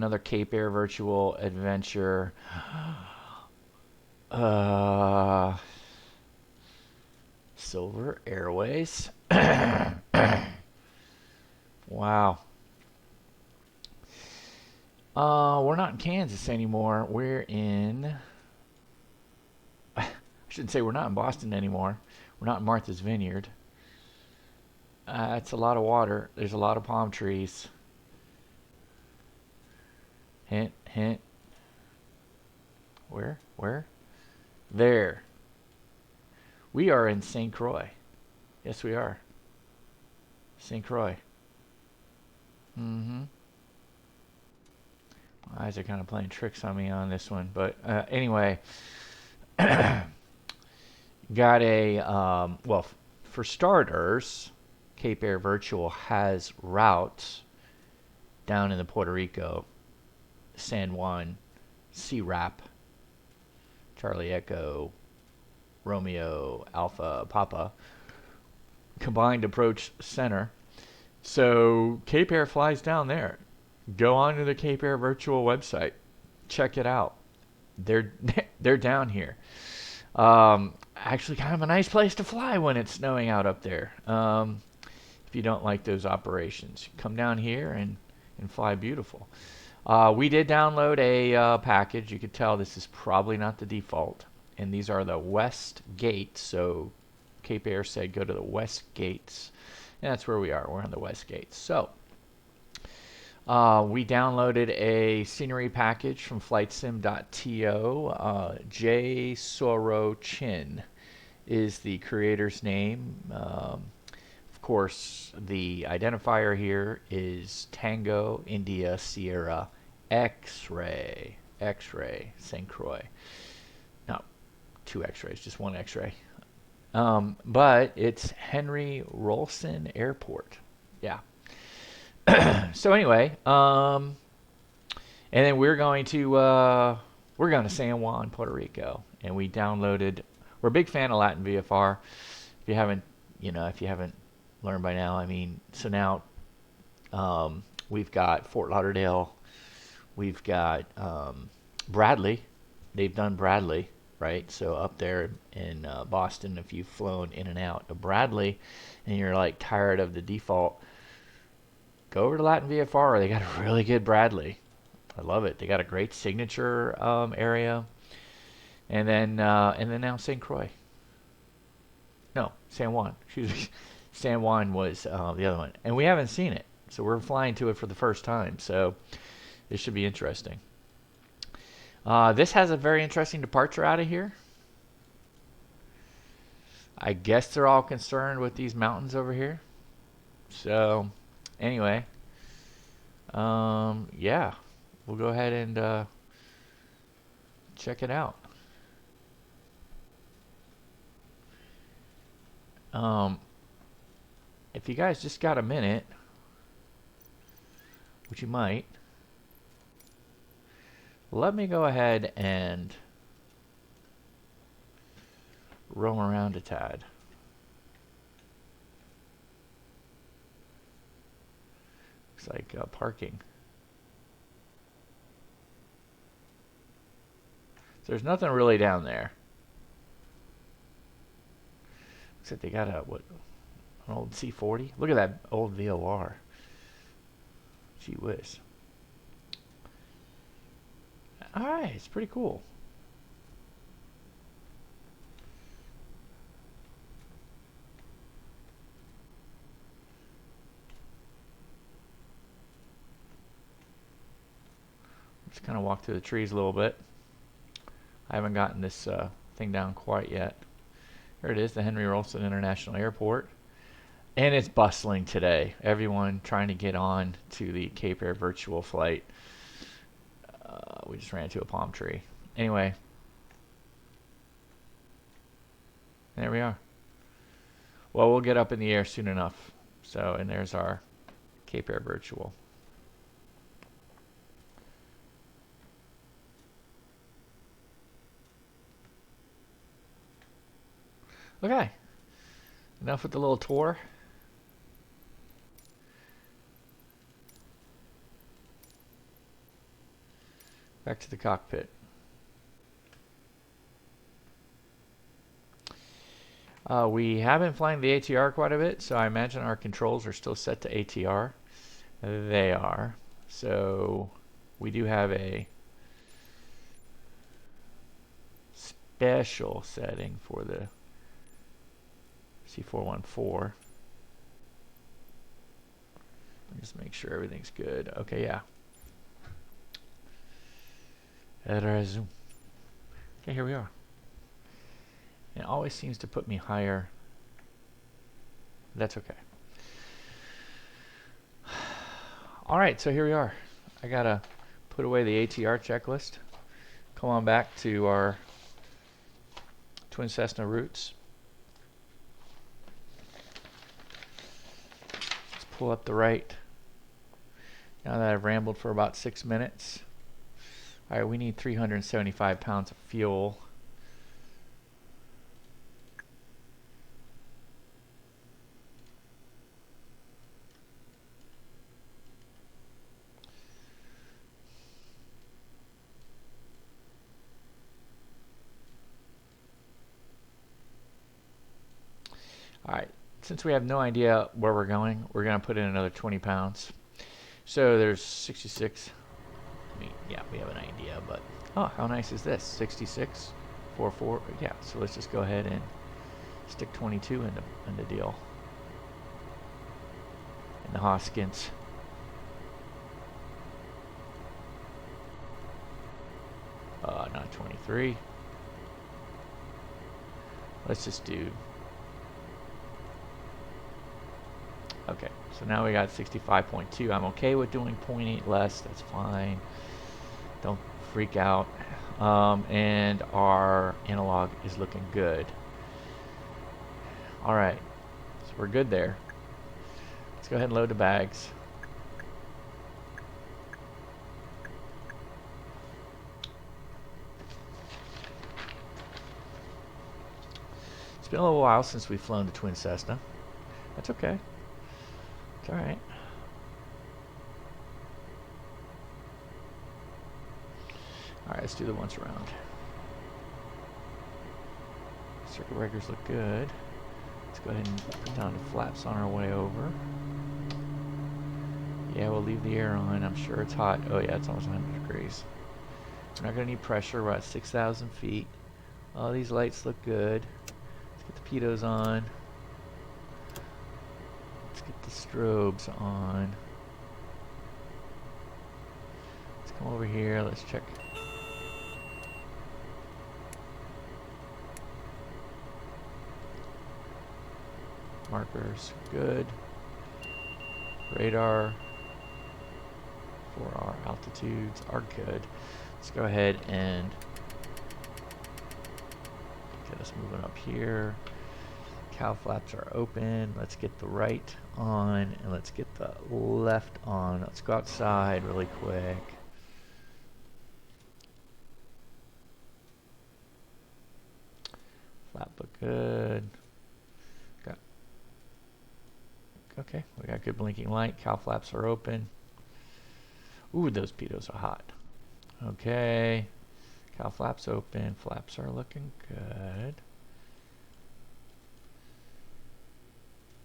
another Cape Air virtual adventure. Silver Airways. Wow. We're not in Kansas anymore. We're in... I shouldn't say we're not in Boston anymore. We're not in Martha's Vineyard. It's a lot of water. There's a lot of palm trees. Hint, hint. Where? Where? There. We are in St. Croix. Yes, we are. St. Croix. Mm-hmm. My eyes are kind of playing tricks on me on this one. But anyway, got a, well, for starters, Cape Air Virtual has routes down in the Puerto Rico, San Juan CERAP, Charlie Echo, Romeo, Alpha, Papa, Combined Approach Center. So Cape Air flies down there. Go on to the Cape Air Virtual website. Check it out. They're down here. Actually kind of a nice place to fly when it's snowing out up there. If you don't like those operations, come down here and fly beautiful. We did download a package. You could tell this is probably not the default. And these are the west gates. So Cape Air said go to the west gates. And that's where we are. We're on the west gates. So we downloaded a scenery package from flightsim.to. J. Soro Chin is the creator's name. Of course, the identifier here is Tango India Sierra X-ray. X-ray St. Croix. No, 2 X-rays, just 1 X-ray. But it's Henry Rolson Airport. Yeah. So anyway, and then we're going to San Juan, Puerto Rico, and we downloaded. We're a big fan of LatinVFR. If you haven't learned by now, I mean, so now we've got Fort Lauderdale, we've got Bradley. They've done Bradley, right? So up there in Boston, if you've flown in and out of Bradley, and you're like tired of the default, go over to LatinVFR. They got a really good Bradley. I love it. They got a great signature area, and then now St. Croix. No, San Juan. Excuse me. San Juan was the other one, and we haven't seen it, so we're flying to it for the first time. So this should be interesting. This has a very interesting departure out of here. I guess they're all concerned with these mountains over here. So anyway, yeah, we'll go ahead and check it out. If you guys just got a minute, which you might, let me go ahead and roam around a tad. Looks like parking. So there's nothing really down there. Looks like they got a an old C40. Look at that old VOR. Gee whiz. Alright, it's pretty cool. Just kind of walk through the trees a little bit. I haven't gotten this thing down quite yet. There it is, the Henry Rolson International Airport. And it's bustling today. Everyone trying to get on to the Cape Air virtual flight. We just ran into a palm tree. Anyway. There we are. Well, we'll get up in the air soon enough. So, and there's our Cape Air virtual. Okay. Enough with the little tour. Back to the cockpit. We have been flying the ATR quite a bit, so I imagine our controls are still set to ATR. They are. So we do have a special setting for the C414. Just make sure everything's good. Okay, yeah. Okay, here we are. It always seems to put me higher. That's okay. All right, so here we are. I gotta put away the ATR checklist. Come on back to our twin Cessna roots. Let's pull up the right. Now that I've rambled for about 6 minutes. All right, we need 375 pounds of fuel. All right, since we have no idea where we're going to put in another 20 pounds. So there's 66. I mean, yeah, we have an idea, but oh, how nice is this? 66, 44. Yeah, so let's just go ahead and stick 22 in the deal. In the Hoskins. Not 23. Let's just do. Okay, so now we got 65.2. I'm okay with doing 0.8 less. That's fine. Don't freak out. And our analog is looking good. All right, so we're good there. Let's go ahead and load the bags. It's been a little while since we've flown the twin Cessna. That's okay. It's all right. All right, let's do the once around. Circuit breakers look good. Let's go ahead and put down the flaps on our way over. Yeah, we'll leave the air on. I'm sure it's hot. Oh yeah, it's almost 100 degrees. We're not going to need pressure. We're at 6,000 feet. All these lights look good. Let's get the pitos on. Let's get the strobes on. Let's come over here. Let's check. Markers, good. Radar for our altitudes are good. Let's go ahead and get us moving up here. Cow flaps are open. Let's get the right on and let's get the left on. Let's go outside really quick. Flap look good. Okay, we got good blinking light. Cow flaps are open. Ooh, those pitos are hot. Okay, cow flaps open. Flaps are looking good.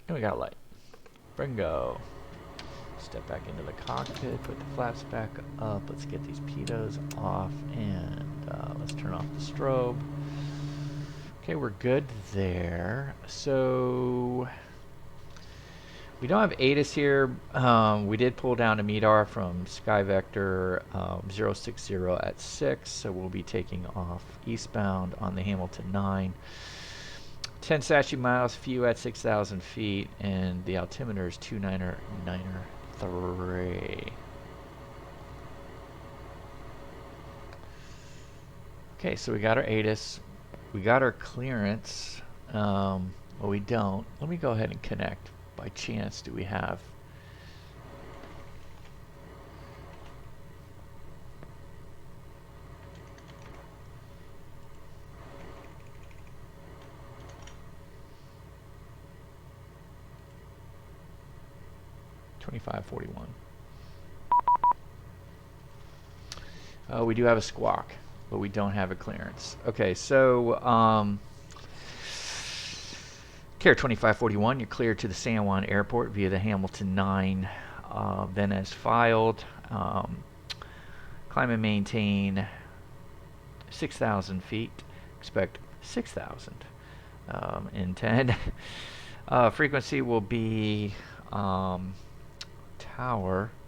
And we got light. Bringo. Step back into the cockpit. Put the flaps back up. Let's get these pitos off, and let's turn off the strobe. Okay, we're good there. So. We don't have ATIS here. We did pull down a MEDAR from SkyVector 060 at 6, so we'll be taking off eastbound on the Hamilton 9. 10 statute miles, few at 6,000 feet, and the altimeter is 29993. Okay, so we got our ATIS. We got our clearance. Well, we don't. Let me go ahead and connect. By chance, do we have? $25.41. We do have a squawk, but we don't have a clearance. Okay, so Care 2541, you're cleared to the San Juan Airport via the Hamilton 9. Then as filed, climb and maintain 6,000 feet. Expect 6,000 in 10. Frequency will be tower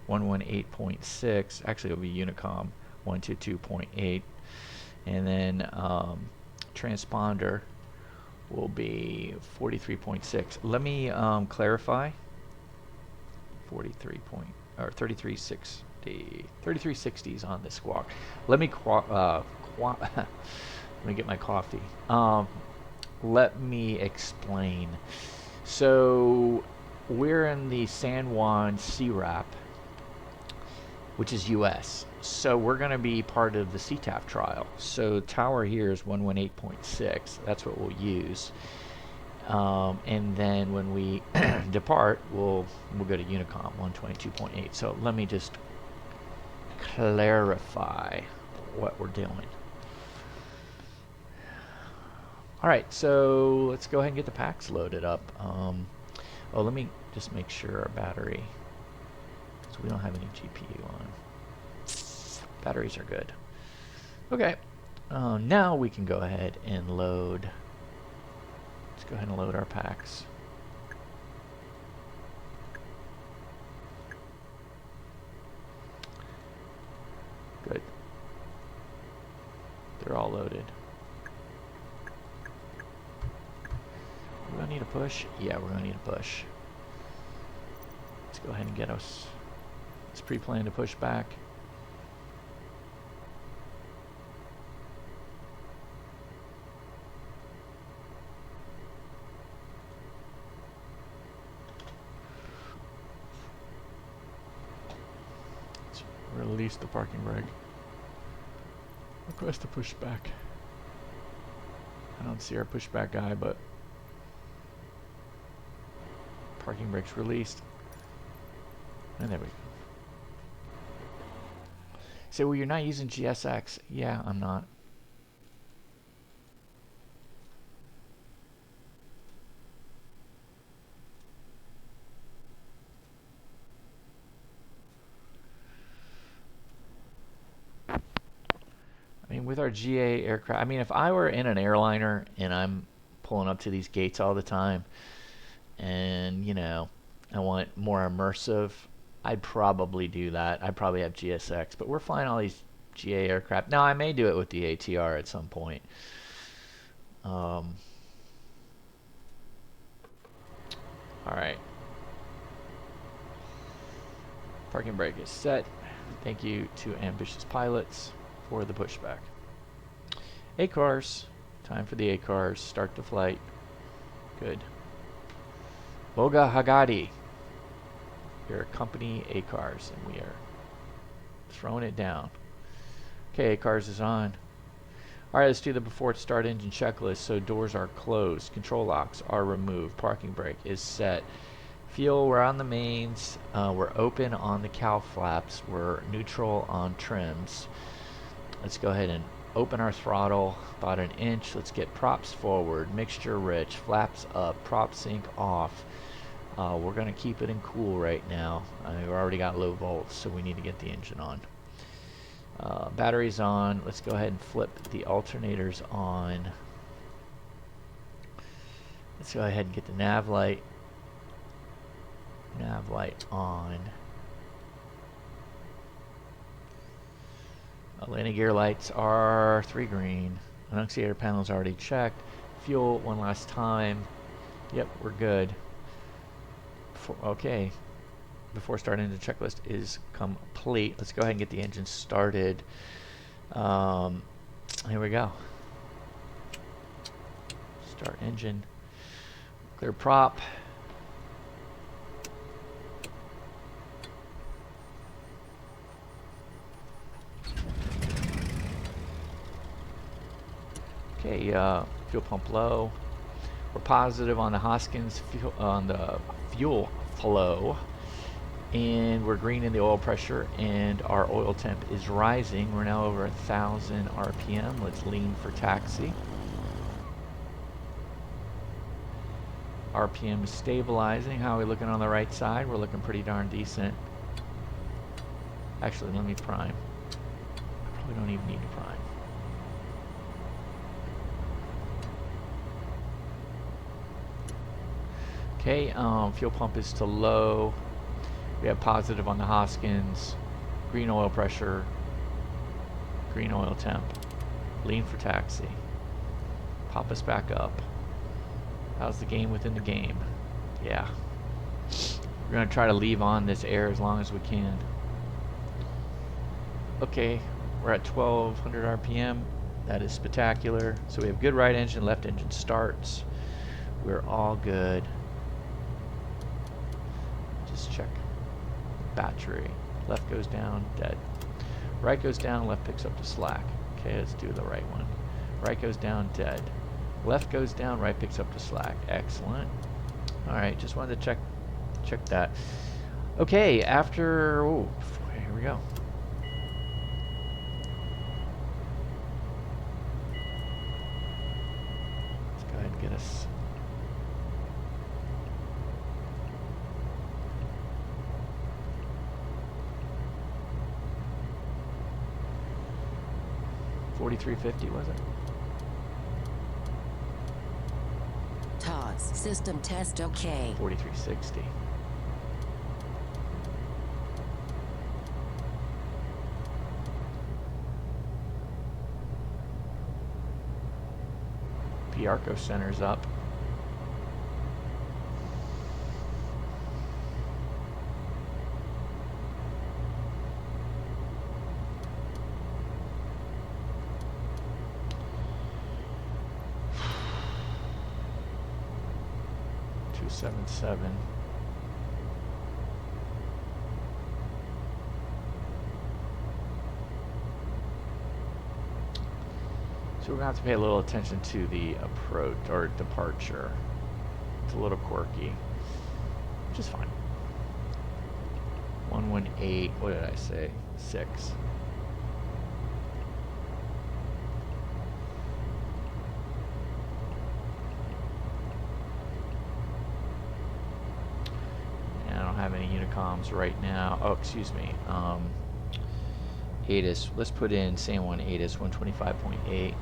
118.6. Actually, it'll be Unicom 122.8. And then transponder will be 43.6. Let me clarify. 3360 is on this squawk. Let me let me get my coffee. Let me explain. So we're in the San Juan CERAP, which is US. So we're going to be part of the CTAF trial. So tower here is 118.6. That's what we'll use. And then when we depart, we'll go to Unicom 122.8. So let me just clarify what we're doing. All right, so let's go ahead and get the packs loaded up. Oh, let me just make sure our battery, so we don't have any GPU on. Batteries are good. Okay, now we can go ahead and load. Let's go ahead and load our packs. Good. They're all loaded. We're gonna need a push? Yeah, we're gonna need a push. Let's go ahead and get us. Let's pre-plan to push back. Let's release the parking brake. Request to push back. I don't see our pushback guy, but parking brake's released. And there we go. Say, well, you're not using GSX. Yeah, I'm not. I mean, with our GA aircraft, I mean, if I were in an airliner and I'm pulling up to these gates all the time, and you know, I want more immersive, I'd probably do that. I'd probably have GSX, but we're flying all these GA aircraft. Now, I may do it with the ATR at some point. All right. Parking brake is set. Thank you to ambitious pilots for the pushback. ACARS. Time for the ACARS. Start the flight. Good. Boga Hagadi. Your company ACARS, and we are throwing it down. Okay, ACARS is on. Alright, let's do the before start engine checklist. So doors are closed, control locks are removed, parking brake is set. Fuel, we're on the mains, we're open on the cowl flaps, we're neutral on trims. Let's go ahead and open our throttle about an inch. Let's get props forward, mixture rich, flaps up, prop sync off. We're going to keep it in cool right now. We've already got low volts, so we need to get the engine on. Batteries on. Let's go ahead and flip the alternators on. Let's go ahead and get the nav light. Nav light on. Landing gear lights are 3 green. Annunciator panels already checked. Fuel one last time. Yep, we're good. Okay, before starting the checklist is complete. Let's go ahead and get the engine started. Here we go. Start engine. Clear prop. Okay, fuel pump low. We're positive on the Hoskins fuel, on the fuel flow, and we're green in the oil pressure, and our oil temp is rising. We're now over 1,000 RPM. Let's lean for taxi. RPM is stabilizing. How are we looking on the right side? We're looking pretty darn decent. Actually, let me prime. Probably don't even need to prime. Okay, fuel pump is to low. We have positive on the Hoskins. Green oil pressure. Green oil temp. Lean for taxi. Pop us back up. How's the game within the game? Yeah. We're going to try to leave on this air as long as we can. Okay, we're at 1200 RPM. That is spectacular. So we have good right engine, left engine starts. We're all good. Just check battery. Left goes down, dead. Right goes down, left picks up the slack. Okay, let's do the right one. Right goes down, dead. Left goes down, right picks up the slack. Excellent. All right, just wanted to check that. Okay, after, oh, here we go. Let's go ahead and get us. $43.50 was it? TOS system test okay. $43.60. Arco center's up. $277. So we're going to have to pay a little attention to the approach or departure. It's a little quirky, which is fine. 118, what did I say? 6. And I don't have any Unicoms right now. Oh, excuse me. ATIS, let's put in San Juan ATIS 125.8.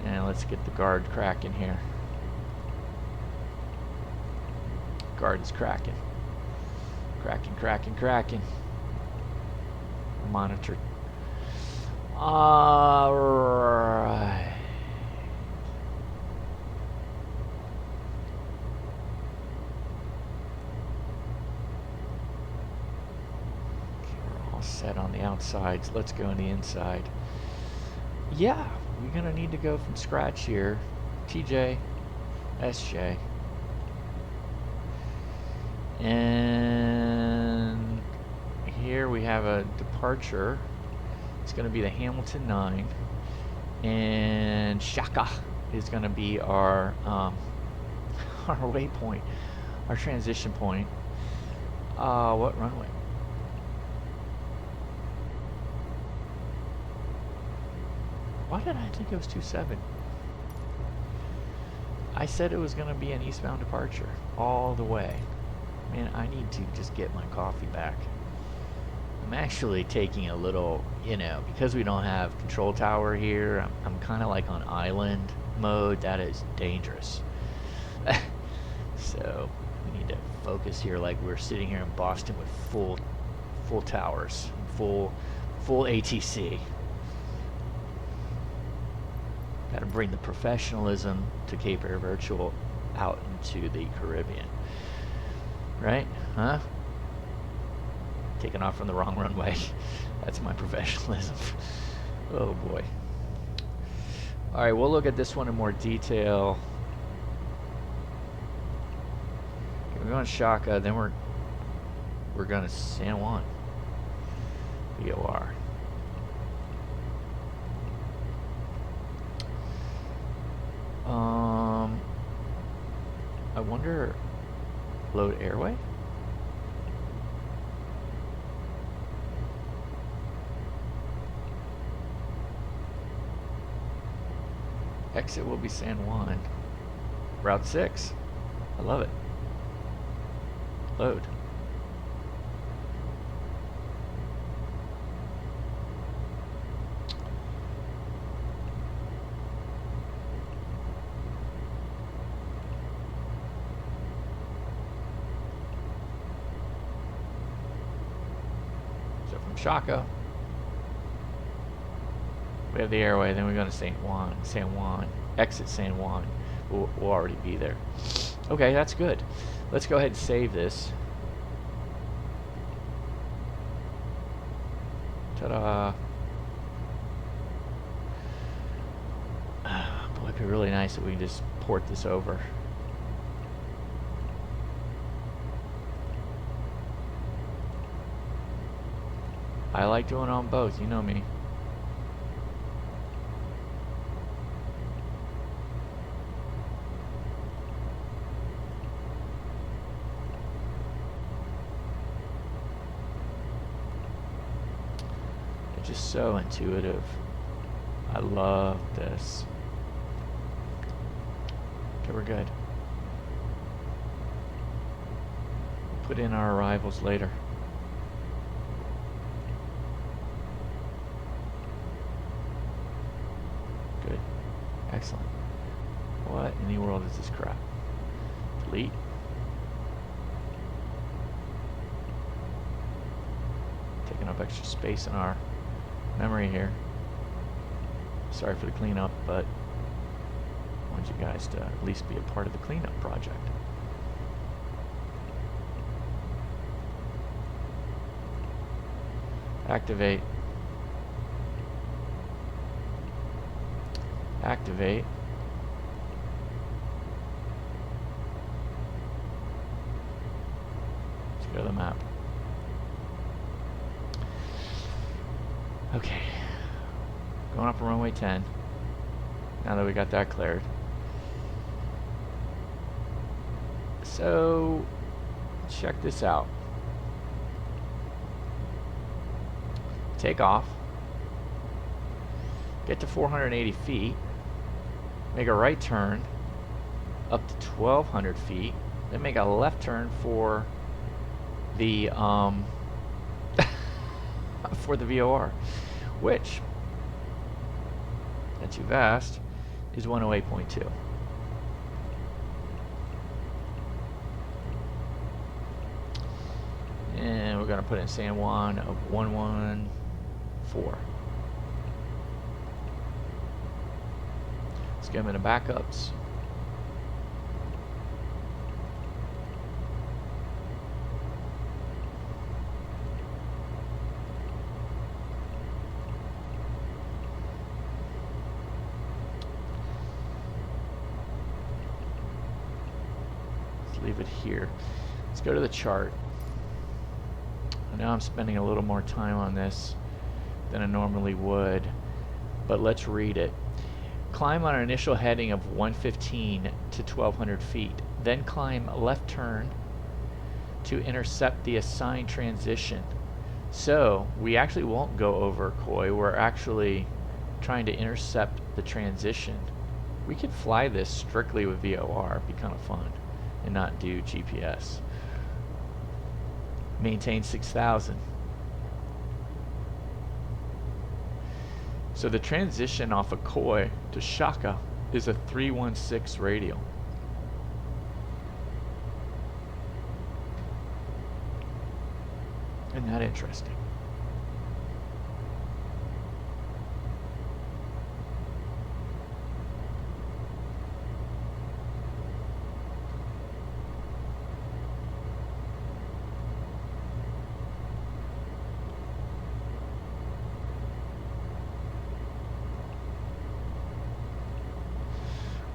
And let's get the guard cracking here. Guard is cracking. Cracking. Monitor. Alright. Set on the outsides. Let's go on the inside. Yeah, we're gonna need to go from scratch here. TJSJ. And here we have a departure. It's gonna be the Hamilton 9. And CHAKA is gonna be our our waypoint, our transition point. What runway? Why did I think it was 27? I said it was going to be an eastbound departure all the way. Man, I need to just get my coffee back. I'm actually taking a little, you know, because we don't have control tower here, I'm kind of like on island mode. That is dangerous. So we need to focus here like we're sitting here in Boston with full towers, full ATC. Got to bring the professionalism to Cape Air Virtual out into the Caribbean. Right? Huh? Taking off from the wrong runway. That's my professionalism. Oh boy. Alright, we'll look at this one in more detail. Okay, we're going to CHAKA, then we're going to San Juan. VOR. wonder, load airway? Exit will be San Juan. Route 6. I love it. Load. So from CHAKA, we have the airway, then we go to San Juan, exit San Juan. We'll already be there. Okay, that's good. Let's go ahead and save this. Ta-da. Boy, it'd be really nice if we can just port this over. I like doing it on both, you know me. Just so intuitive. I love this. Okay, we're good. We'll put in our arrivals later. Good. Excellent. What in the world is this crap? Delete. Taking up extra space in our memory here. Sorry for the cleanup, but I want you guys to at least be a part of the cleanup project. Activate. Activate. Let's go to the map. Okay, going up on runway 10, now that we got that cleared. So, check this out. Take off, get to 480 feet, make a right turn up to 1,200 feet, then make a left turn for the for the VOR, which, not too vast, is 108.2. And we're going to put in San Juan of 114. Let's get them into backups. Leave it here. Let's go to the chart. Now I'm spending a little more time on this than I normally would, but let's read it. Climb on an initial heading of 115 to 1,200 feet. Then climb left turn to intercept the assigned transition. So we actually won't go over Koi. We're actually trying to intercept the transition. We could fly this strictly with VOR. It'd be kind of fun. And not do GPS. Maintain 6,000. So the transition off of Koi to CHAKA is a 316 radial. Isn't that interesting?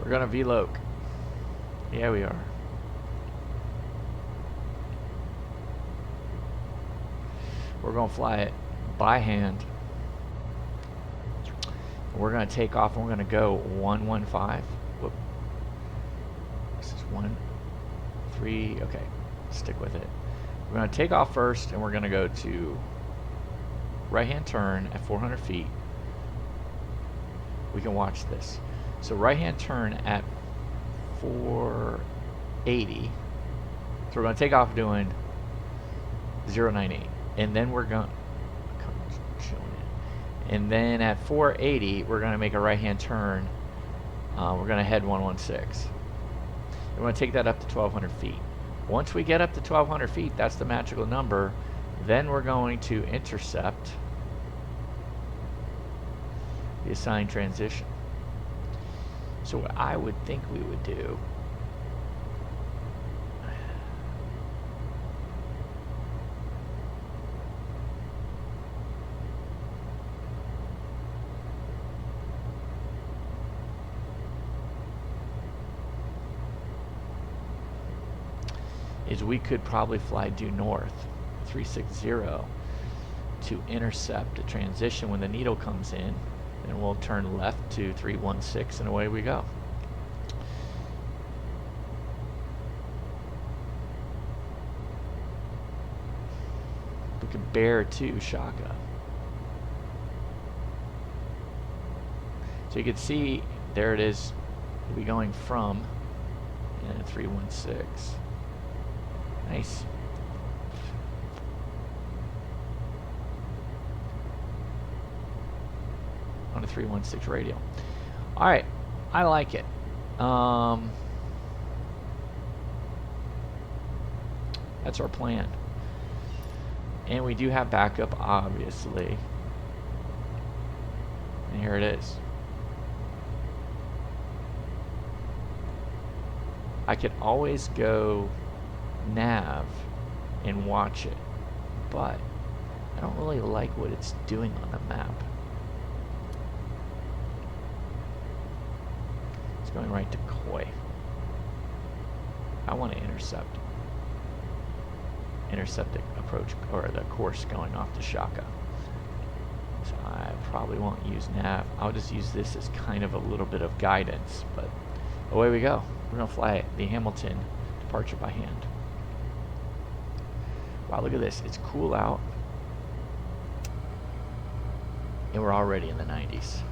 We're gonna VLOC. Yeah, we are. We're gonna fly it by hand. We're gonna take off and we're gonna go 115. Whoop. This is 1 3, okay, stick with it. We're going to take off first, and we're going to go to right-hand turn at 400 feet. We can watch this. So right-hand turn at 480. So we're going to take off doing 098, and then we're going. And then at 480, we're going to make a right-hand turn. We're going to head 116. We're going to take that up to 1,200 feet. Once we get up to 1,200 feet, that's the magical number. Then we're going to intercept the assigned transition. So what I would think we would do is we could probably fly due north 360 to intercept a transition when the needle comes in, and we'll turn left to 316 and away we go. We could bear to CHAKA. So you can see there it is. We'll be going from 316. Nice. On a 316 radial. Alright, I like it. That's our plan. And we do have backup, obviously. And here it is. I could always go nav and watch it, but I don't really like what it's doing on the map. It's going right to Koi. I want to intercept the approach or the course going off to CHAKA. So I probably won't use nav. I'll just use this as kind of a little bit of guidance, but away we go. We're going to fly the Hamilton departure by hand. Wow, look at this. It's cool out. And we're already in the 90s.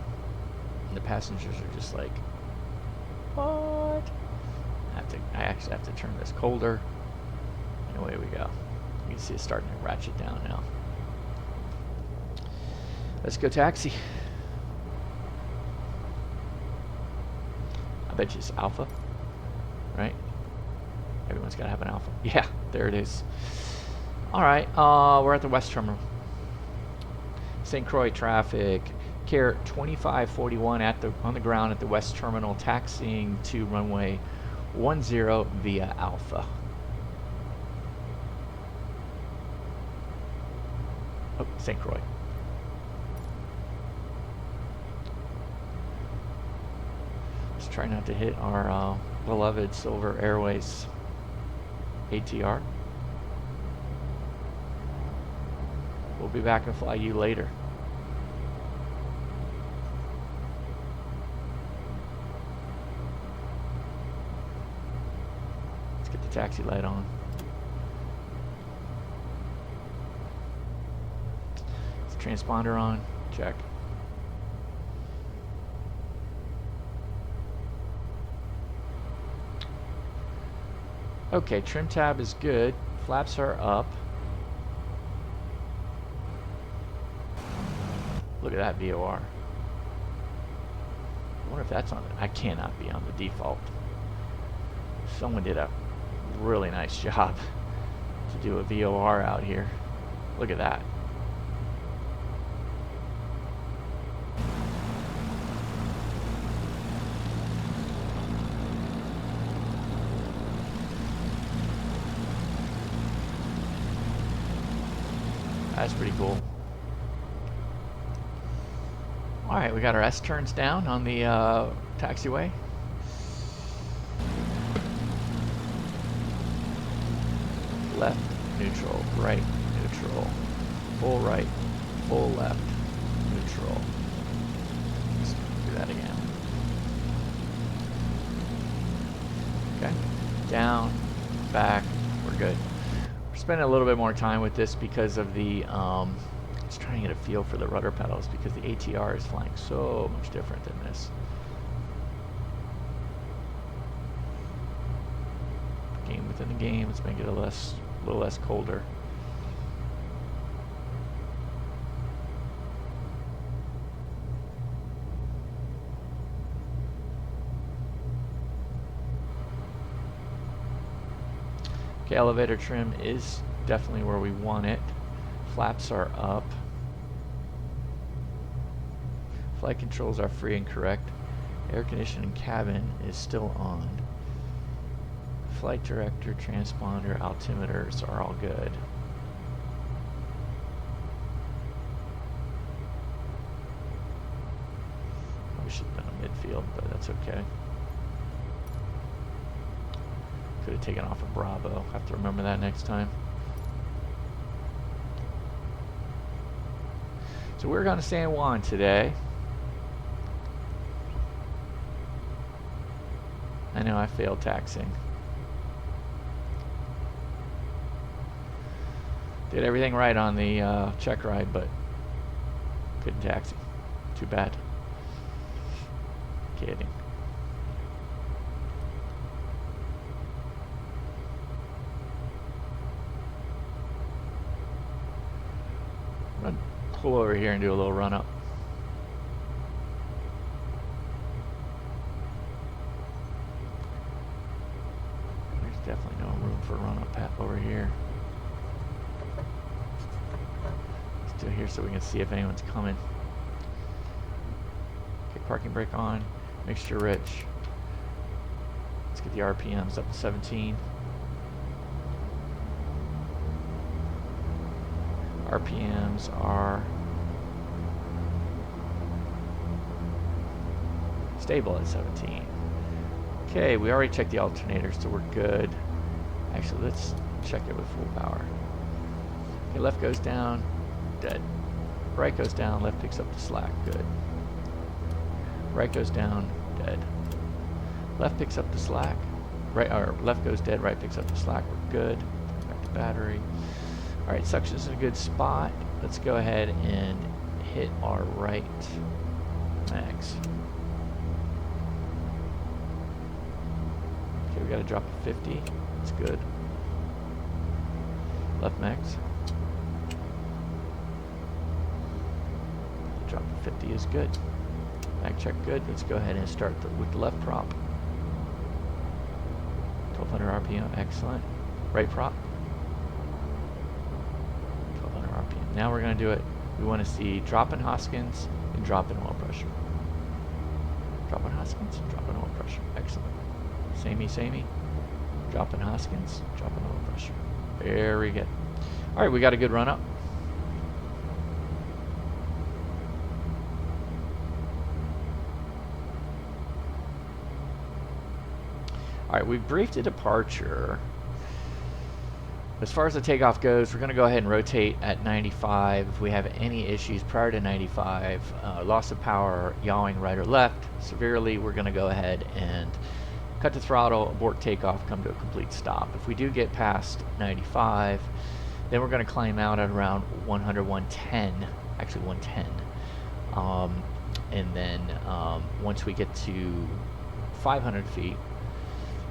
And the passengers are just like, what? I actually have to turn this colder. And away we go. You can see it's starting to ratchet down now. Let's go taxi. I bet you it's alpha, right? Everyone's got to have an alpha. Yeah, there it is. All right, we're at the West Terminal. St. Croix traffic, Care 2541 on the ground at the West Terminal, taxiing to runway 10 via Alpha. Oh, St. Croix. Let's try not to hit our beloved Silver Airways ATR. We'll be back and fly you later. Let's get the taxi light on. Is the transponder on? Check. Okay, trim tab is good. Flaps are up. Look at that VOR. I wonder if that's on it. I cannot be on the default. Someone did a really nice job to do a VOR out here. Look at that. That's pretty cool. Alright, we got our S-turns down on the taxiway. Left, neutral, right, neutral, full right, full left, neutral. Let's do that again. Okay, down, back, we're good. We're spending a little bit more time with this because of the, just trying to get a feel for the rudder pedals because the ATR is flying so much different than this. Game within the game, let's make it a little less colder. Okay, elevator trim is definitely where we want it. Flaps are up. Flight controls are free and correct. Air conditioning cabin is still on. Flight director, transponder, altimeters are all good. Probably should have done a midfield, but that's okay. Could have taken off a Bravo. Have to remember that next time. So we're going to San Juan today. I know I failed taxiing. Did everything right on the check ride, but couldn't taxi. Too bad. Kidding. Pull over here and do a little run up. There's definitely no room for a run up path over here. Let's do it here so we can see if anyone's coming. Okay, parking brake on. Mixture rich. Let's get the RPMs up to 17. RPMs are stable at 17. Okay, we already checked the alternators, so we're good. Actually, let's check it with full power. Okay, left goes down, dead. Right goes down, left picks up the slack, good. Right goes down, dead. Left picks up the slack. Right, or left goes dead, right picks up the slack, we're good. Back to battery. Alright, suction's in a good spot. Let's go ahead and hit our right max. Okay, we gotta drop to 50. That's good. Left max. Drop to 50 is good. Back check good. Let's go ahead and start with the left prop. 1200 RPM, excellent. Right prop. Now we're going to do it. We want to see drop in Hoskins and drop in oil pressure. Drop in Hoskins, drop in oil pressure. Excellent. Samey. Drop in Hoskins, drop in oil pressure. Very good. All right, we got a good run up. All right, we've briefed a departure. As far as the takeoff goes, we're going to go ahead and rotate at 95. If we have any issues prior to 95, loss of power, yawing right or left severely, we're going to go ahead and cut the throttle, abort takeoff, come to a complete stop. If we do get past 95, then we're going to climb out at around 100, 110, actually 110. And then once we get to 500 feet,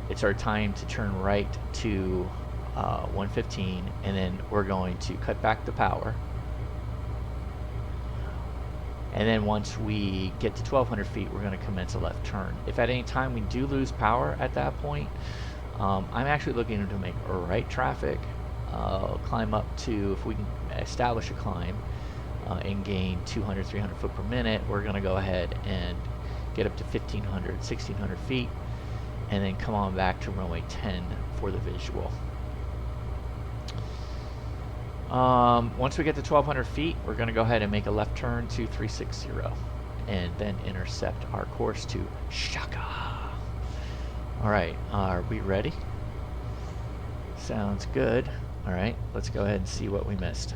it's our time to turn right to 115, and then we're going to cut back the power. And then once we get to 1200 feet, we're going to commence a left turn. If at any time we do lose power at that point, I'm actually looking to make a right traffic, climb up to, if we can establish a climb and gain 200, 300 foot per minute, we're going to go ahead and get up to 1500, 1600 feet, and then come on back to runway 10 for the visual. Once we get to 1200 feet, we're going to go ahead and make a left turn to 360 and then intercept our course to CHAKA. Alright, are we ready? Sounds good. Alright, let's go ahead and see what we missed.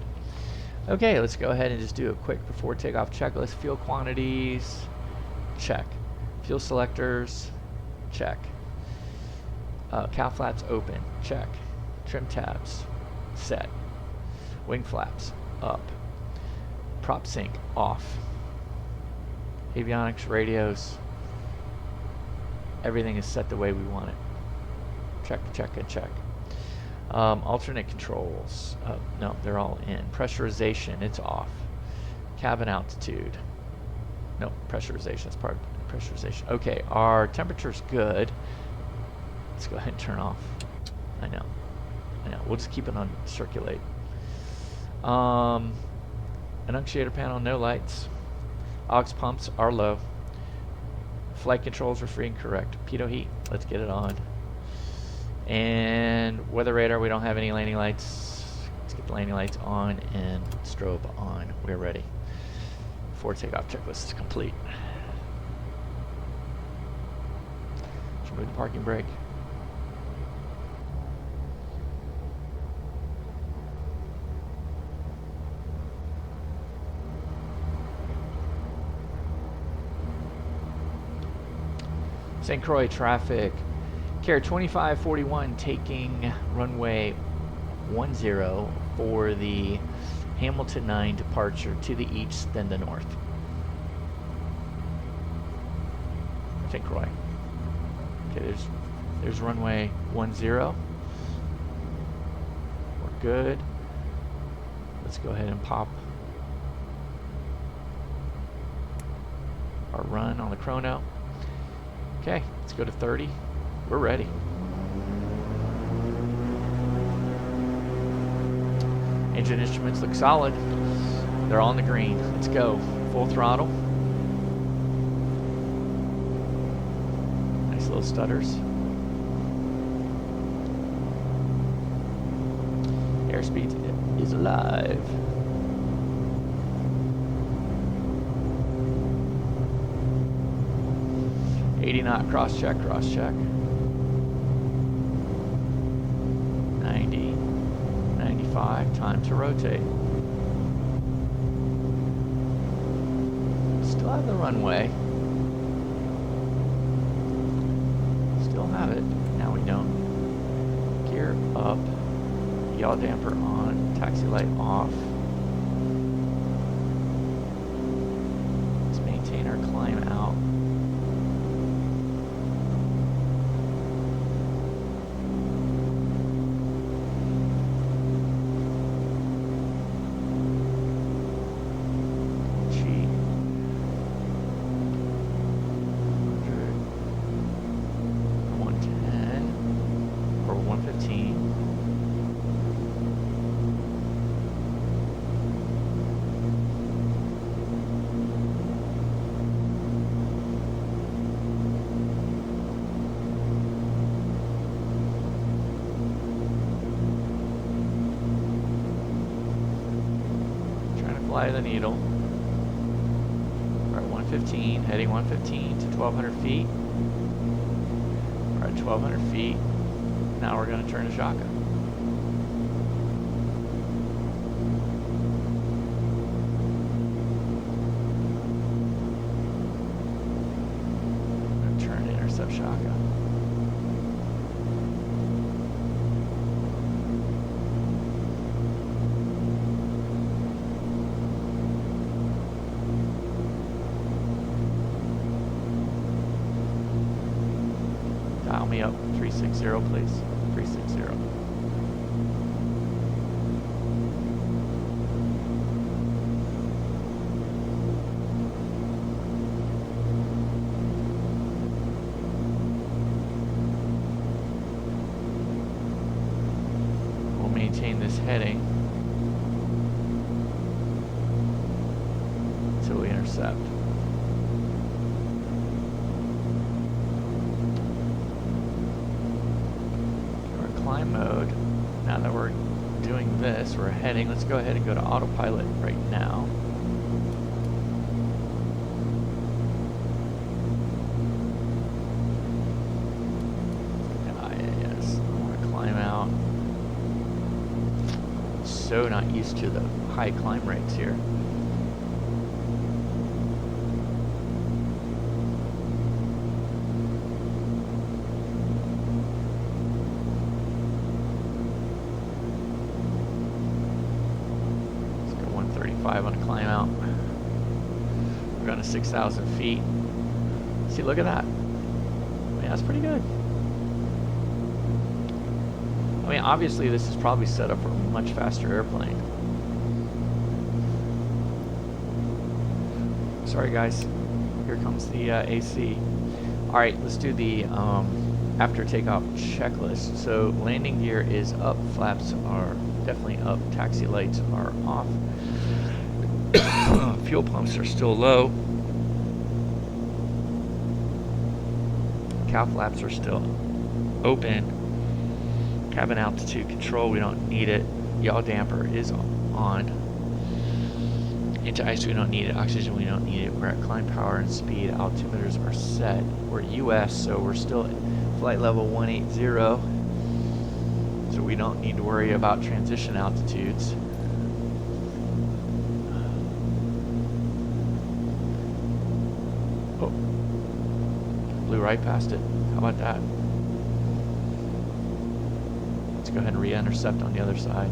Okay, let's go ahead and just do a quick before takeoff checklist. Fuel quantities, check. Fuel selectors, check. Cow flaps open, check. Trim tabs, set. Wing flaps, up. Prop sync, off. Avionics, radios, everything is set the way we want it. Check, check, and check. Alternate controls, no, they're all in. Pressurization, it's off. Cabin altitude, no, pressurization is part of pressurization. Okay, our temperature's good. Let's go ahead and turn off. I know, we'll just keep it on circulate. Annunciator panel, no lights. Aux pumps are low. Flight controls are free and correct. Pitot heat, let's get it on. And weather radar, we don't have any landing lights. Let's get the landing lights on and strobe on. We're ready. Before takeoff checklist is complete. Should move the parking brake. St. Croix traffic. Carrier 2541 taking runway 10 for the Hamilton 9 departure to the east, then the north. St. Croix. Okay, there's runway 10. We're good. Let's go ahead and pop our run on the chrono. Okay, let's go to 30. We're ready. Engine instruments look solid. They're on the green. Let's go. Full throttle. Nice little stutters. Airspeed is alive. .80 cross check, cross check. 90, 95, time to rotate. Still have the runway. Still have it. Now we don't. Gear up. Yaw damper on. Taxi light off. Let's maintain our climb out. Fly the needle. We're at 115, heading 115 to 1,200 feet. We're at 1,200 feet. Now we're going to turn to CHAKA. We're going to turn to intercept CHAKA. Dial me up, 360 please, 360. We'll maintain this heading until we intercept. Climb mode. Now that we're doing this, we're heading. Let's go ahead and go to autopilot right now. Yes, I want to climb out. So not used to the high climb rates here. 5 on the climb out. We're going to 6,000 feet. See, look at that. I mean, that's pretty good. I mean, obviously this is probably set up for a much faster airplane. Sorry guys, here comes the AC. Alright, let's do the after takeoff checklist. So landing gear is up, flaps are definitely up, taxi lights are off. Fuel pumps are still low. Cow flaps are still open. Cabin altitude control, we don't need it. Yaw damper is on. Anti-ice, we don't need it. Oxygen, we don't need it. We're at climb power and speed. Altimeters are set. We're US, so we're still at flight level 180. So we don't need to worry about transition altitudes. Oh, blew right past it. How about that? Let's go ahead and re-intercept on the other side.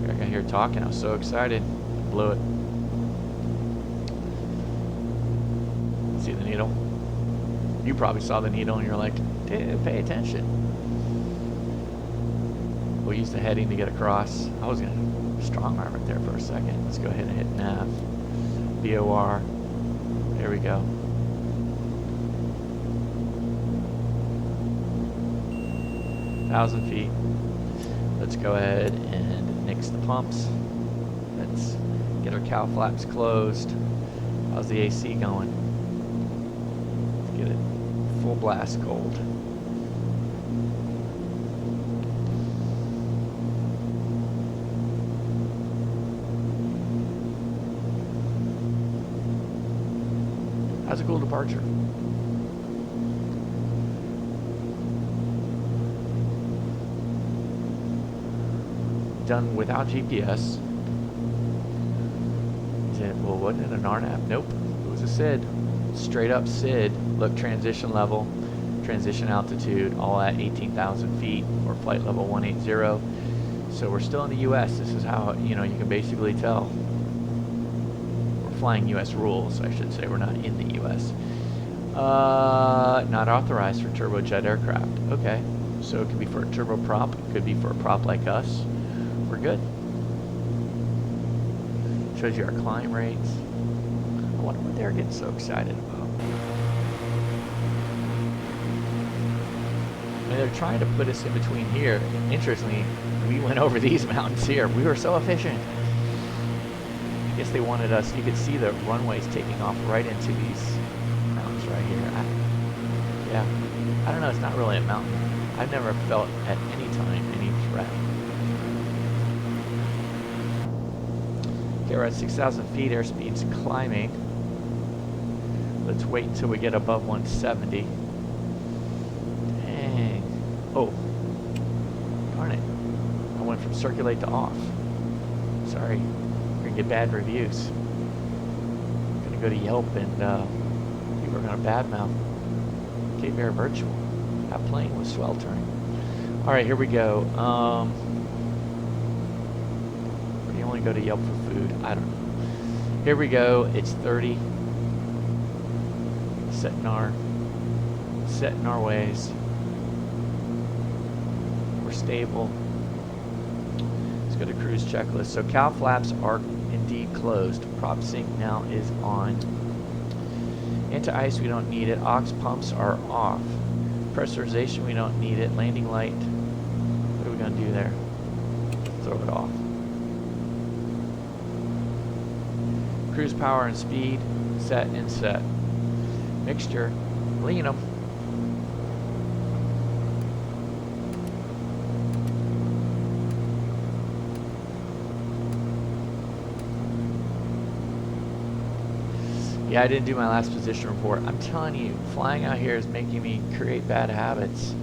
I got here talking. I was so excited. Blew it. See the needle? You probably saw the needle and you're like, dude, pay attention. We'll use the heading to get across. I was going to strong arm it there for a second. Let's go ahead and hit nav. VOR. There we go. 1,000 feet. Let's go ahead and nix the pumps. Let's get our cow flaps closed. How's the AC going? Let's get it full blast cold. How's a cool departure? Done without GPS. Is it, well, wasn't it an RNAV? Nope, it was a SID. Straight up SID. Look, transition level, transition altitude, all at 18,000 feet or flight level 180. So we're still in the US. This is how, you know, you can basically tell. We're flying US rules, I should say. We're not in the US. Not authorized for turbojet aircraft. Okay, so it could be for a turboprop, it could be for a prop like us. We're good. Shows you our climb rates. I wonder what they're getting so excited about. I mean, they're trying to put us in between here. Interestingly, we went over these mountains here. We were so efficient. I guess they wanted us, you could see the runways taking off right into these mountains right here. Yeah, I don't know, it's not really a mountain. I've never felt at any time any threat. Okay, we're at 6,000 feet, airspeed's climbing. Let's wait until we get above 170. Dang. Oh, darn it. I went from circulate to off. Sorry, we're gonna get bad reviews. I'm gonna go to Yelp and people are gonna badmouth Cape Air Virtual. That plane was sweltering. All right, here we go. You only go to Yelp for food. I don't know. Here we go. It's 30. Setting our ways. We're stable. Let's go to cruise checklist. So cow flaps are indeed closed. Prop sync now is on. Anti-ice, we don't need it. Aux pumps are off. Pressurization, we don't need it. Landing light, what are we going to do there? Throw it off. Cruise power and speed, set and set. Mixture, lean them. Yeah, I didn't do my last position report. I'm telling you, flying out here is making me create bad habits.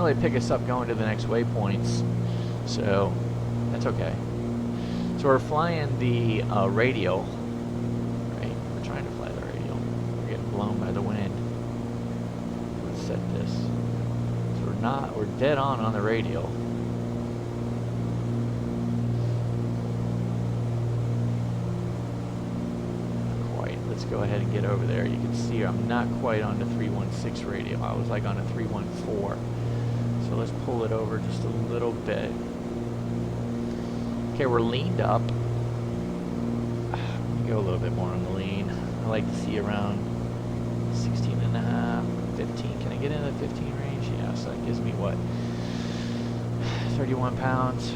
really pick us up going to the next waypoints, so that's okay. So we're flying the radial, right? We're trying to fly the radial. We're getting blown by the wind. Let's set this. So we're dead on the radial. Not quite. Let's go ahead and get over there. You can see I'm not quite on the 316 radial. I was like on a 314. So let's pull it over just a little bit. Okay, we're leaned up. Let me go a little bit more on the lean. I like to see around 16 and a half, 15. Can I get in the 15 range? Yeah, so that gives me what? 31 pounds.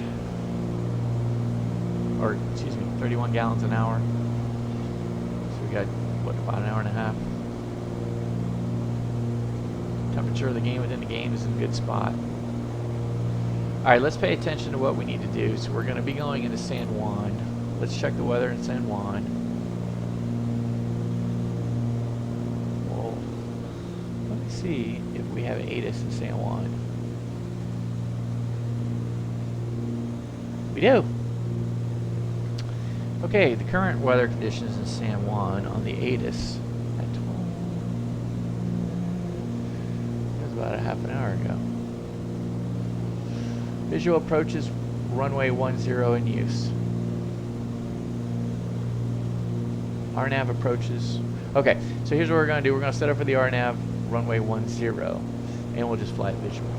Or, excuse me, 31 gallons an hour. So we got, what, about an hour and a half. Temperature of the game within the game is in a good spot. Alright, let's pay attention to what we need to do. So we're going to be going into San Juan. Let's check the weather in San Juan. Well, let me see if we have ATIS in San Juan. We do. Okay, the current weather conditions in San Juan on the ATIS at 12. That was about a half an hour ago. Visual approaches runway 10 in use. RNAV approaches. Okay, so here's what we're going to do. We're going to set up for the RNAV runway 10, and we'll just fly it visual.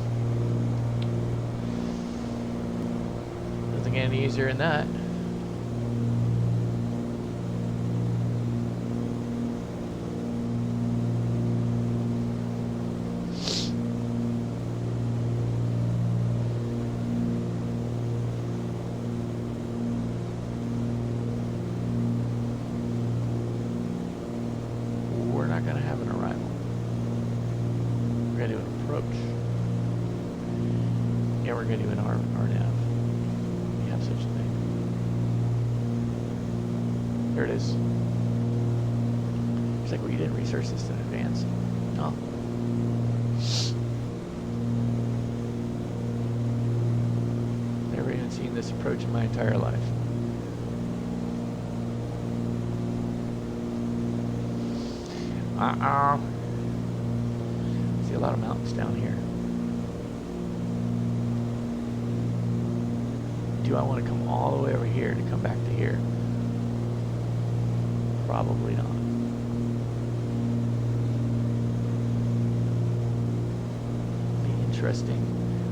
Doesn't get any easier than that. Research this in advance. Oh. Never even seen this approach in my entire life. See a lot of mountains down here. Do I want to come all the way over here to come back to here? Probably not. Interesting.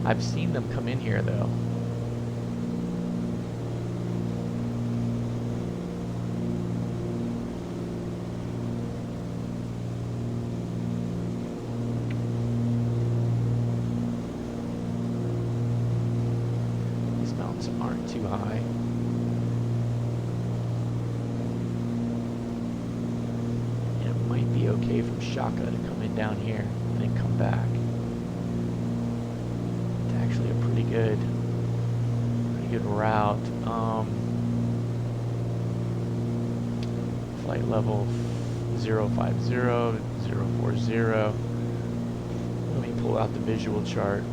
I've seen them come in here though. These mountains aren't too high. And it might be okay from CHAKA to come in down here and then come back. Actually a pretty good route. Flight level 050, 040. Let me pull out the visual chart.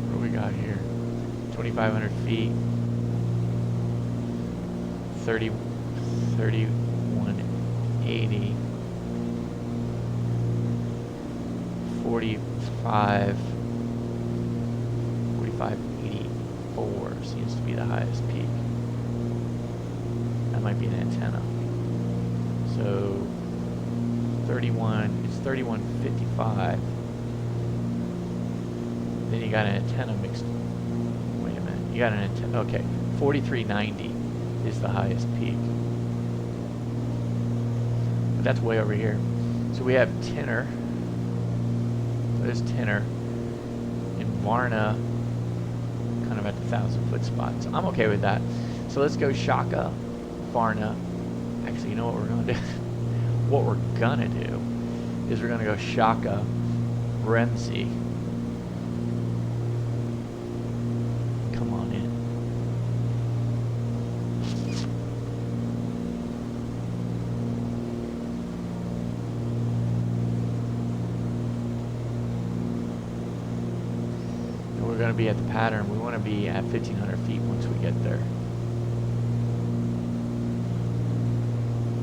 What do we got here? 2,500 feet. 3180. 4584 seems to be the highest peak. That might be an antenna. So 3155. Then you got an antenna mixed. Wait a minute. You got an antenna. Okay. 4390 is the highest peak. But that's way over here. So we have Tinner. There's Tinner in Varna, kind of at the 1,000-foot spot. So I'm okay with that. So let's go CHAKA, Varna. Actually, you know what we're going to do? What we're going to do is we're going to go CHAKA, Bremsey. Come on in. going to be at the pattern. We want to be at 1,500 feet once we get there.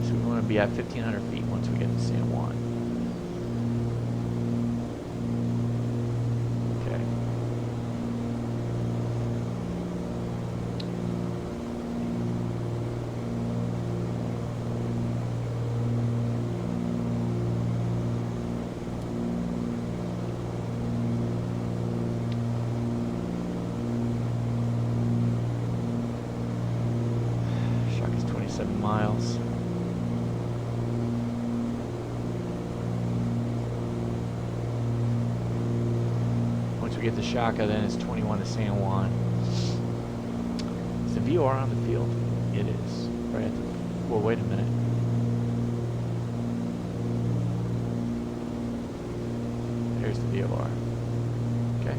So we want to be at 1,500 feet once we get to San Juan. Okay. Chaka's 27 miles. Once we get to Chaka, then it's 21 to San Juan. Is the VOR on the field? It is. Right at the, well, wait a minute. There's the VOR. Okay.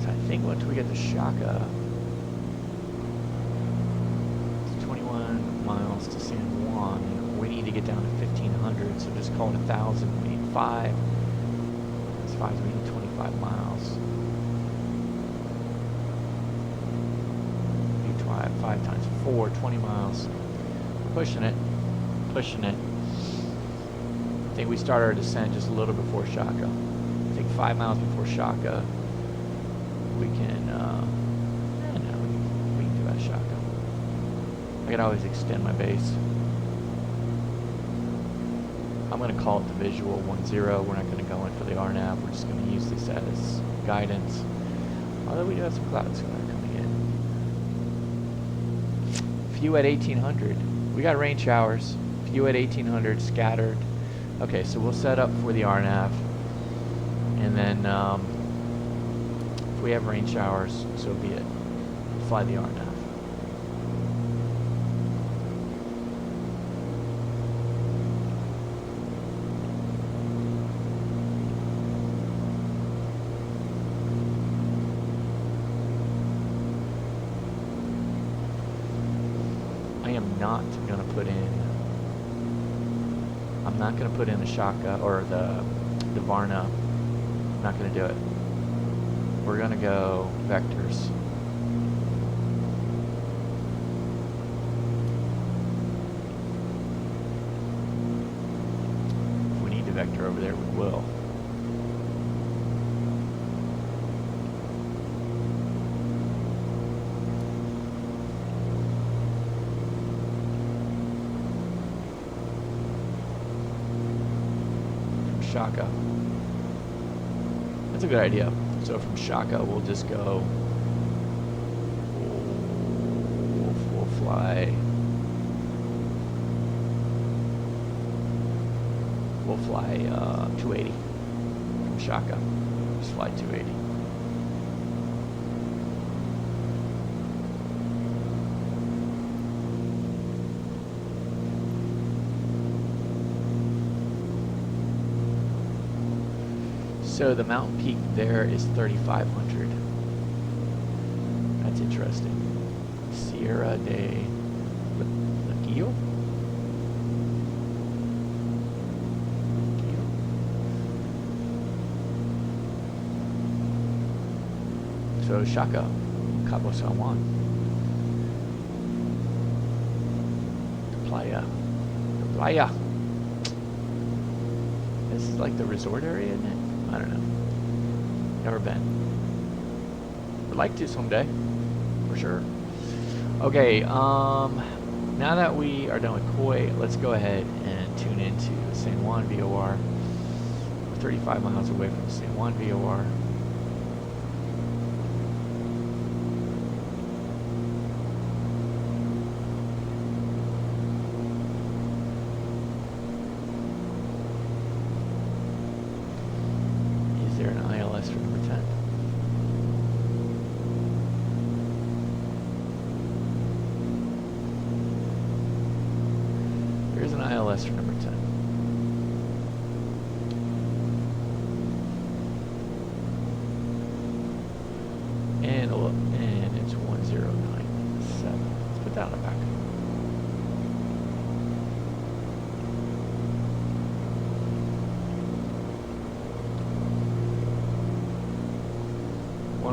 So I think once we get to Chaka, it's 21 miles to San Juan. We need to get down to 1,500, so just call it 1,000. We need 5. That's 5, so we need 25 miles. We need 5 times 4, 20 miles. Pushing it. Pushing it. I think we start our descent just a little before Chaka. I think 5 miles before Chaka, we can, no, we can do that Chaka. I can always extend my base. I'm going to call it the visual 10. We're not going to go in for the RNAV. We're just going to use this as guidance. Although we do have some clouds coming in. Few at 1,800. We got rain showers. Few at 1,800 scattered. Okay, so we'll set up for the RNAV. And then if we have rain showers, so be it. Fly the RNAV. Not going to put in. I'm not going to put in the Chaka or the Varna. I'm not going to do it. We're going to go vectors. If we need the vector over there, we will. Chaka. That's a good idea. So from Chaka, we'll just go. We'll fly. We'll fly 280 from Chaka. Just fly 280. So the mountain peak there is 3,500. That's interesting. Sierra de Laguillo? So Chaka, Cabo San Juan. Playa. The playa. This is like the resort area, isn't it? I don't know. Never been. Would like to someday, for sure. Okay, now that we are done with Koi, let's go ahead and tune into the San Juan VOR. We're 35 miles away from the San Juan VOR. For number 10.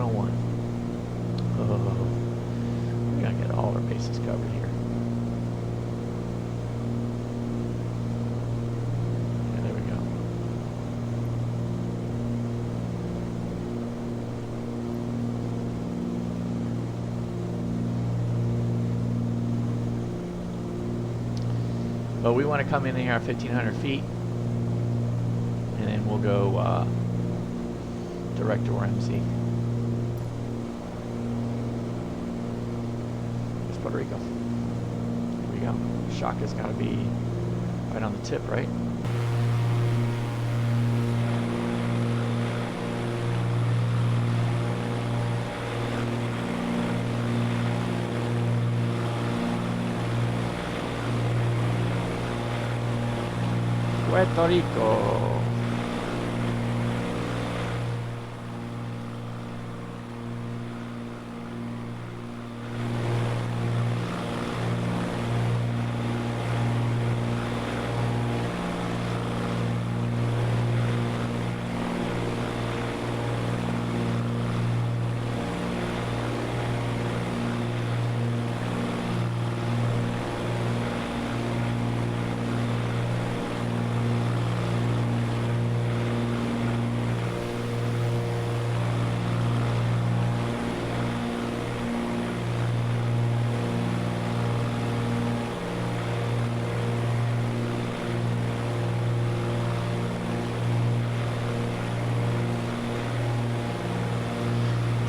101. Oh, we gotta get all our bases covered here. Yeah, there we go. But we want to come in here at 1,500 feet, and then we'll go direct to RMZ. There's Puerto Rico. Here we go. CHAKA's got to be right on the tip, right? Puerto Rico.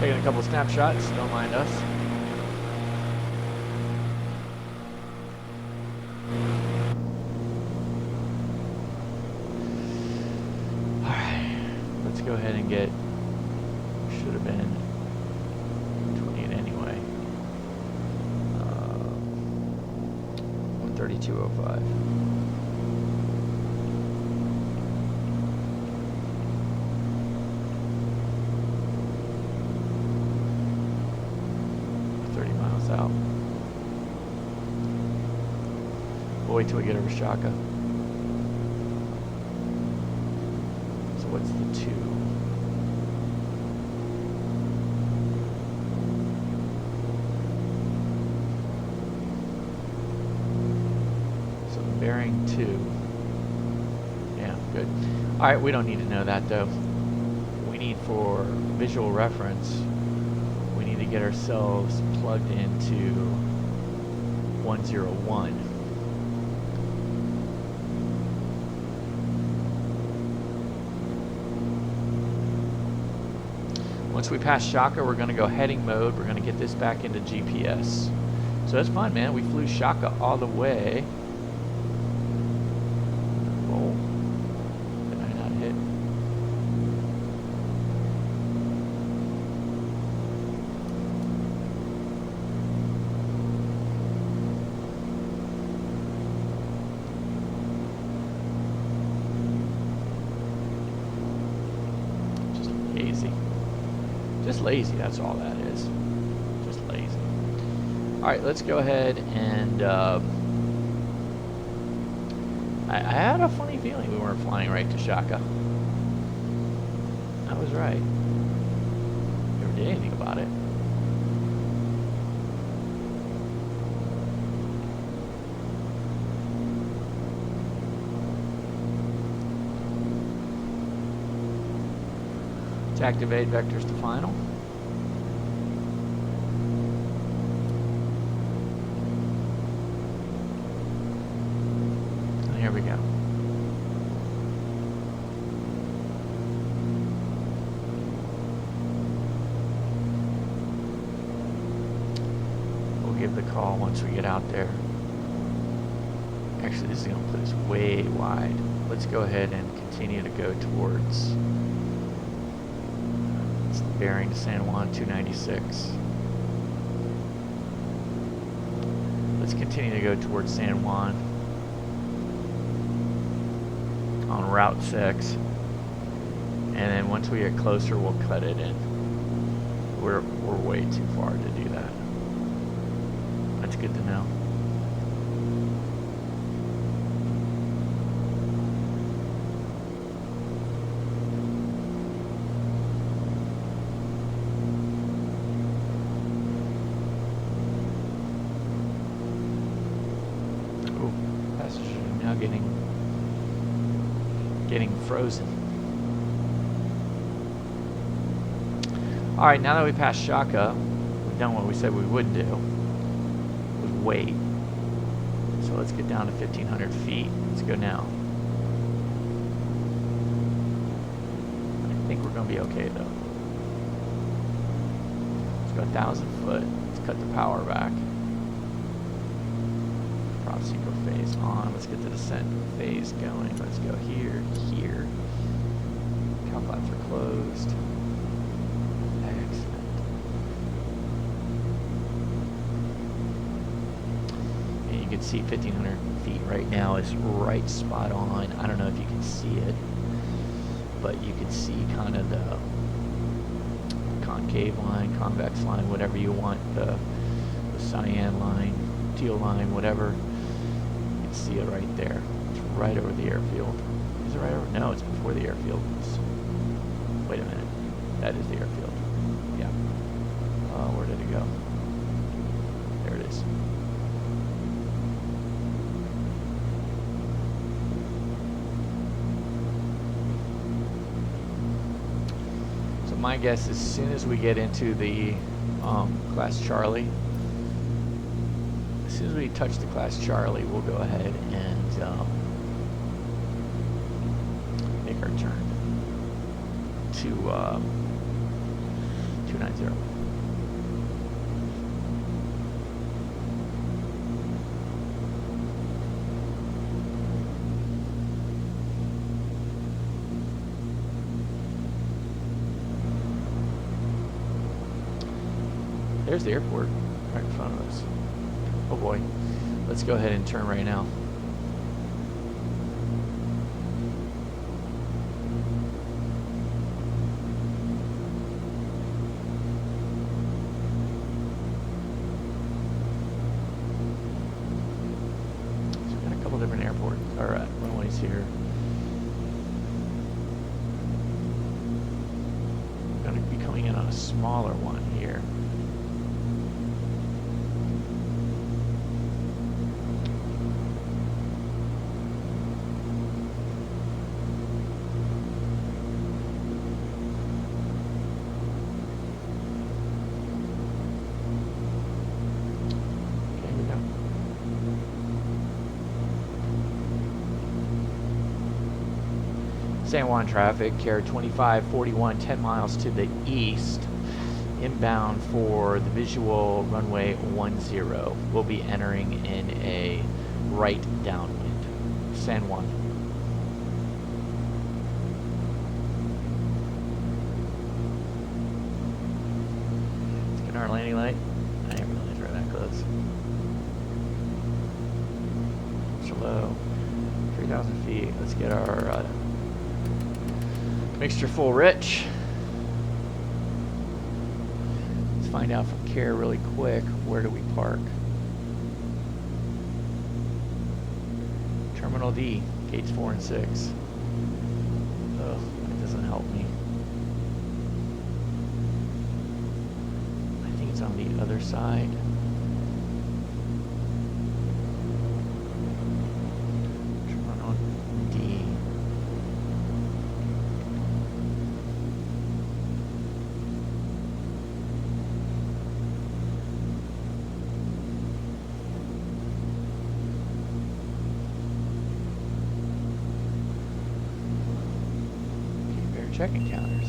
Taking a couple snapshots, don't mind us. Alright, let's go ahead and get, should have been 28 anyway. 132.05. Out. We'll wait till we get over CHAKA. So what's the 2? So the bearing 2. Yeah, good. Alright, we don't need to know that though. We need for visual reference, we need to get ourselves plugged into 101. Once we pass CHAKA, we're going to go heading mode. We're going to get this back into GPS. So that's fun, man. We flew CHAKA all the way. Oh, did I not hit? Just lazy, that's all that is. Just lazy. Alright, let's go ahead and I had a funny feeling we weren't flying right to CHAKA. I was right. Never did anything about it. To activate vectors to final. And here we go. We'll give the call once we get out there. Actually, this is going to put us way wide. Let's go ahead and continue to go towards bearing to San Juan 296. Let's continue to go towards San Juan on Route 6, and then once we get closer we'll cut it in. We're way too far to do that. That's good to know. getting frozen. Alright, now that we passed CHAKA, we've done what we said we would do, was wait. So let's get down to 1,500 feet. Let's go now. I think we're going to be okay though. Let's go 1,000 foot. Let's cut the power back. Prop synchro phase on. Let's get the descent phase going. Let's go here, here. Cow flaps are closed. Excellent. And you can see 1,500 feet right now is right spot on. I don't know if you can see it, but you can see kind of the concave line, convex line, whatever you want, the cyan line, teal line, whatever. You can see it right there. It's right over the airfield. Is it right over? No, it's before the airfield. Wait a minute. That is the airfield. Yeah. Where did it go? There it is. My guess is as soon as we get into the class Charlie, as soon as we touch the class Charlie, we'll go ahead and make our turn to 290. There's the airport right in front of us. Oh boy. Let's go ahead and turn right now. So we've got a couple different airports, or runways here. We're going to be coming in on a smaller one here. San Juan traffic, carrier 2541, 10 miles to the east, inbound for the visual runway 10. We'll be entering in a right downwind. San Juan. Let's get our landing light. I didn't realize we were that close. So low, 3,000 feet. Let's get our mixture full rich. Let's find out from CARE really quick, where do we park? Terminal D, gates 4 and 6. Oh, that doesn't help me. I think it's on the other side. Terminal D. Check encounters.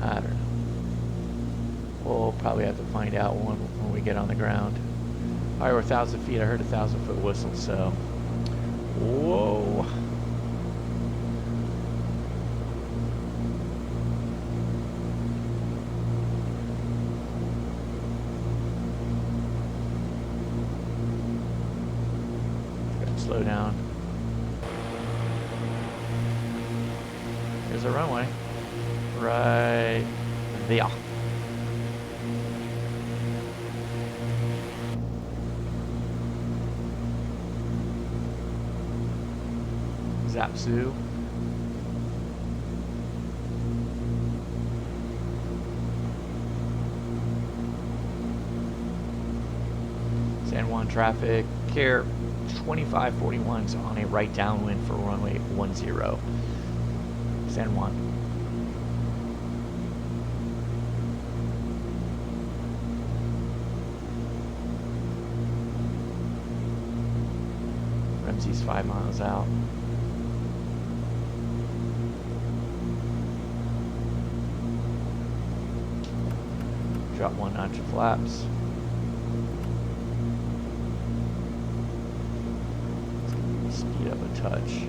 I don't know. We'll probably have to find out when we get on the ground. Alright, we're 1,000 feet. I heard a 1,000-foot whistle, so. Whoa. Slow down. Here's our runway. Right there. Zapsu. San Juan traffic, care 2541's on a right downwind for runway 10, San Juan. Ramsey's 5 miles out. Drop 1 notch of flaps. Speed up a touch.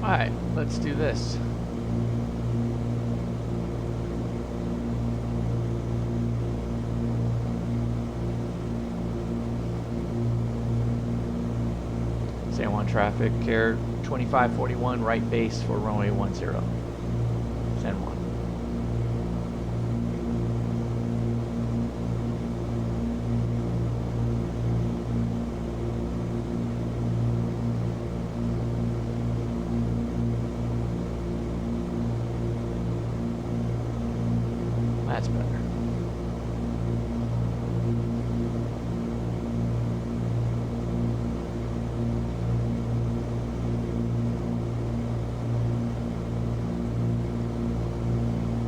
Alright, let's do this. San Juan traffic, care 2541, right base for runway 10, San Juan. That's better.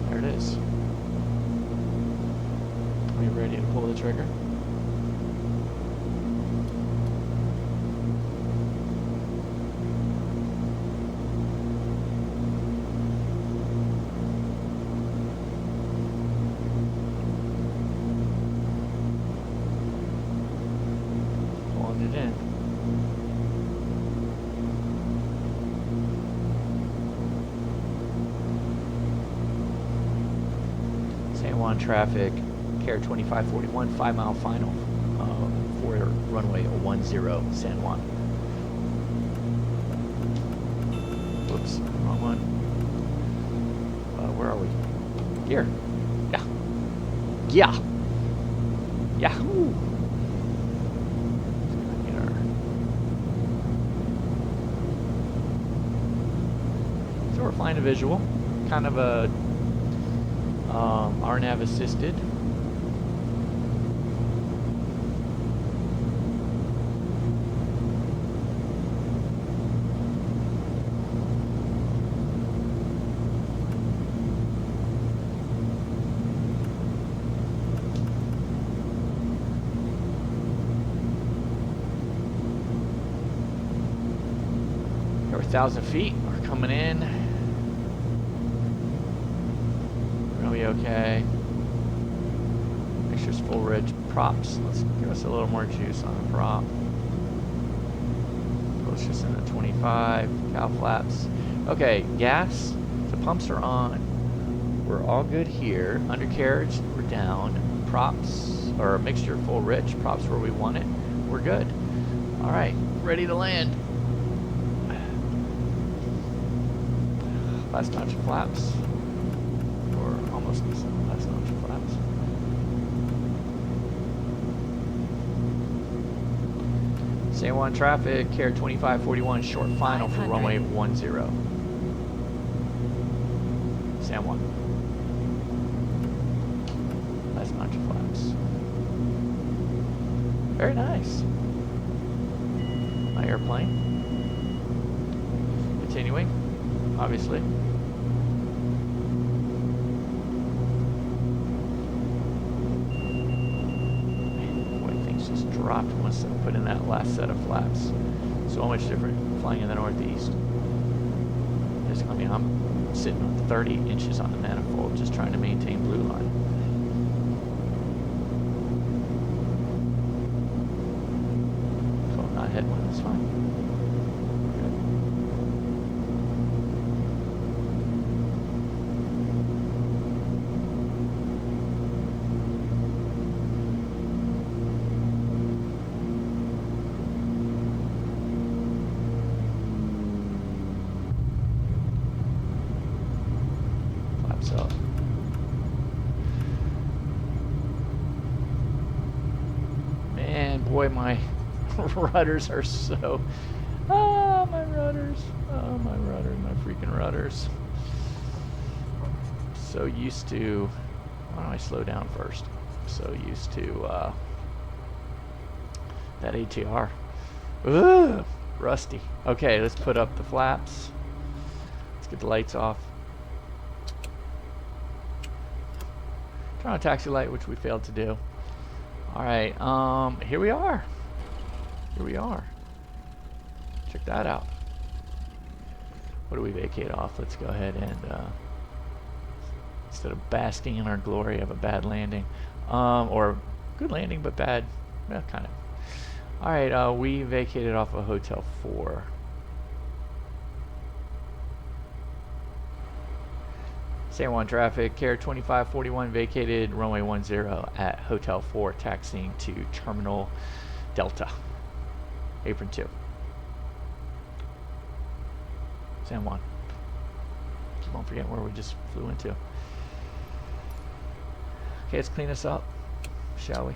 There it is. Are you ready to pull the trigger? It in. San Juan traffic, care 2541, 5 mile final for runway 10, San Juan. Whoops, wrong one. Where are we? Here. Yeah. Yeah. Yahoo! We're flying a visual, kind of a RNAV assisted. We're 1,000 feet. We're coming in. Okay. Make sure it's full ridge. Props. Let's give us a little more juice on the prop. Let's just in the 25. Cow flaps. Okay, gas. The pumps are on. We're all good here. Undercarriage, we're down. Props, or a mixture full ridge. Props where we want it. We're good. All right, ready to land. Last notch of flaps. Almost last notch of flaps. San Juan traffic, Care 2541, short final for runway 10. San Juan. Nice bunch of flaps. Very nice. My airplane. Continuing, obviously. Dropped once I put in that last set of flaps. So much different flying in the Northeast. I mean, I'm sitting with 30 inches on the manifold just trying to maintain blue line. So I'm not headwind, it's fine. So, man, boy, my rudders are so, my rudders, my freaking rudders. So used to, why don't I slow down first? So used to that ATR. Ugh, rusty. Okay, let's put up the flaps. Let's get the lights off. Turn on taxi light, which we failed to do. All right, here we are. Here we are. Check that out. What do we vacate off? Let's go ahead and, instead of basking in our glory of a bad landing, or good landing, but bad, well, kind of. All right, we vacated off of Hotel 4. San Juan traffic, Care 2541 vacated runway 10 at Hotel 4, taxiing to Terminal Delta. Apron 2. San Juan. Keep on forgetting where we just flew into. Okay, let's clean this up, shall we?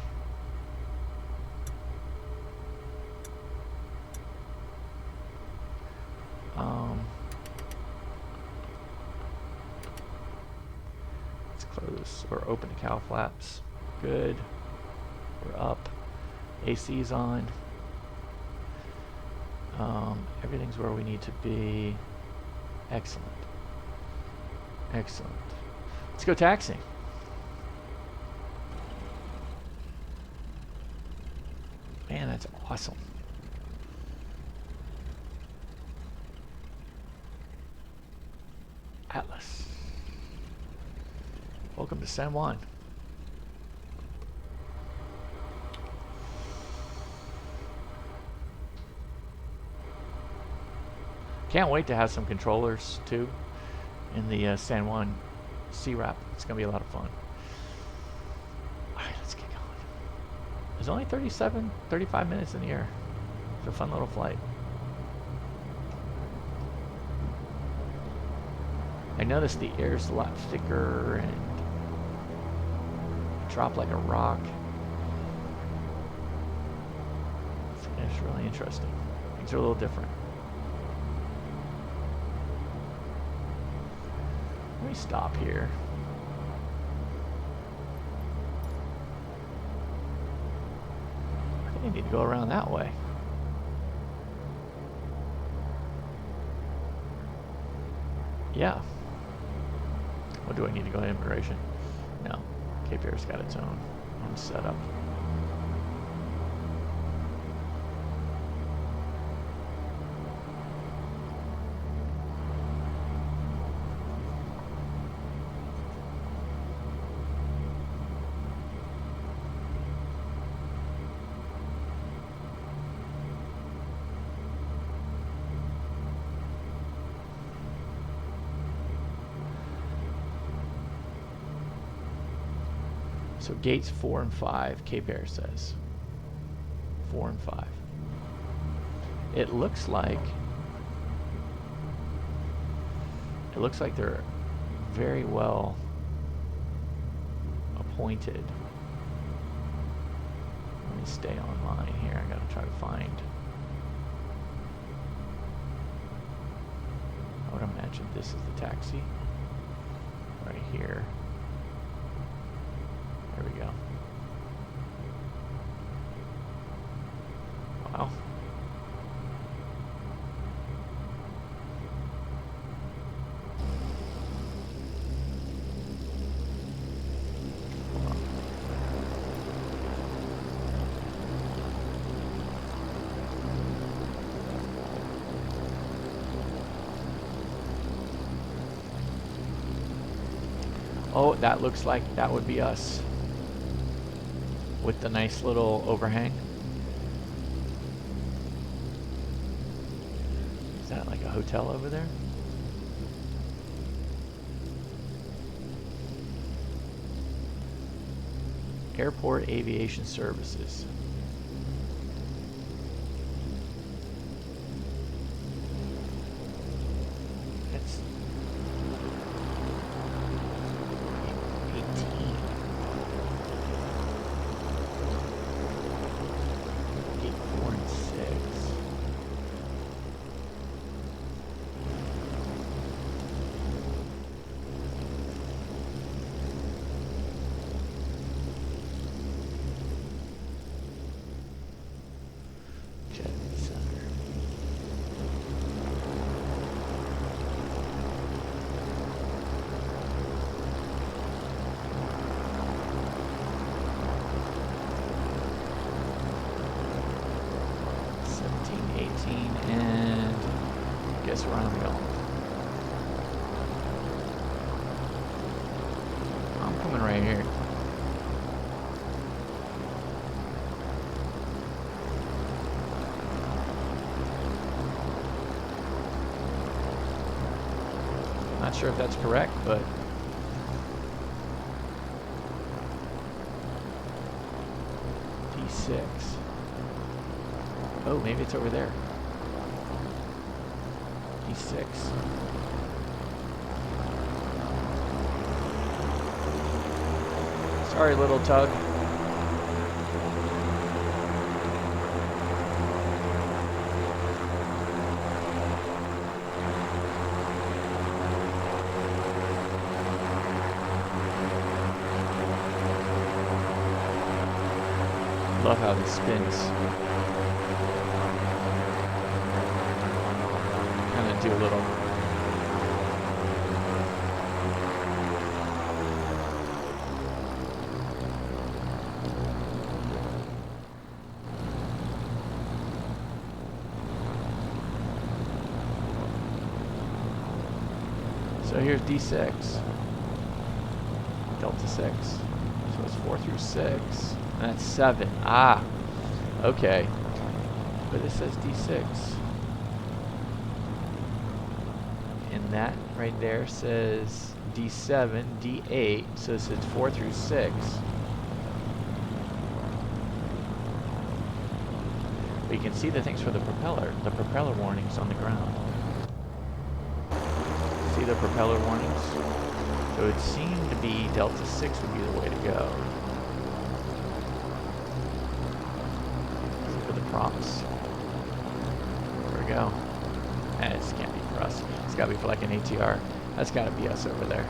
Close or open the cowl flaps. Good. We're up. AC's on. Everything's where we need to be. Excellent. Excellent. Let's go taxiing. Man, that's awesome. Atlas. Welcome to San Juan. Can't wait to have some controllers too in the San Juan CERAP. It's gonna be a lot of fun. All right, let's get going. There's only 35 minutes in the air. It's a fun little flight. I noticed the air's a lot thicker and drop like a rock. It's really interesting. Things are a little different. Let me stop here. I think I need to go around that way. Yeah. What do I need to go to immigration? No. Cape Air's got its own setup. So gates 4 and 5, Cape Air says. 4 and 5. It looks like they're very well appointed. Let me stay online here. I gotta try to find imagine this is the taxi. Right here. There we go. Wow. Oh, that looks like that would be us. With the nice little overhang. Is that like a hotel over there? Airport Aviation Services. That's 18. 8, 4, and 6. Jet center. And guess where I'm going. I'm coming right here. Not sure if that's correct, but D6. Oh, maybe it's over there. D6. Sorry, little tug. Love how this spins. Kind of do a little. So here's D6, Delta 6. So it's 4 through 6. That's 7. Ah, okay. But it says D6. And that right there says D7, D8. So it's 4 through 6. But you can see the things for the propeller warnings on the ground. See the propeller warnings? So it seemed to be Delta 6 would be the way to go. For the props. There we go. And it can't be for us. It's got to be for like an ATR. That's got to be us over there.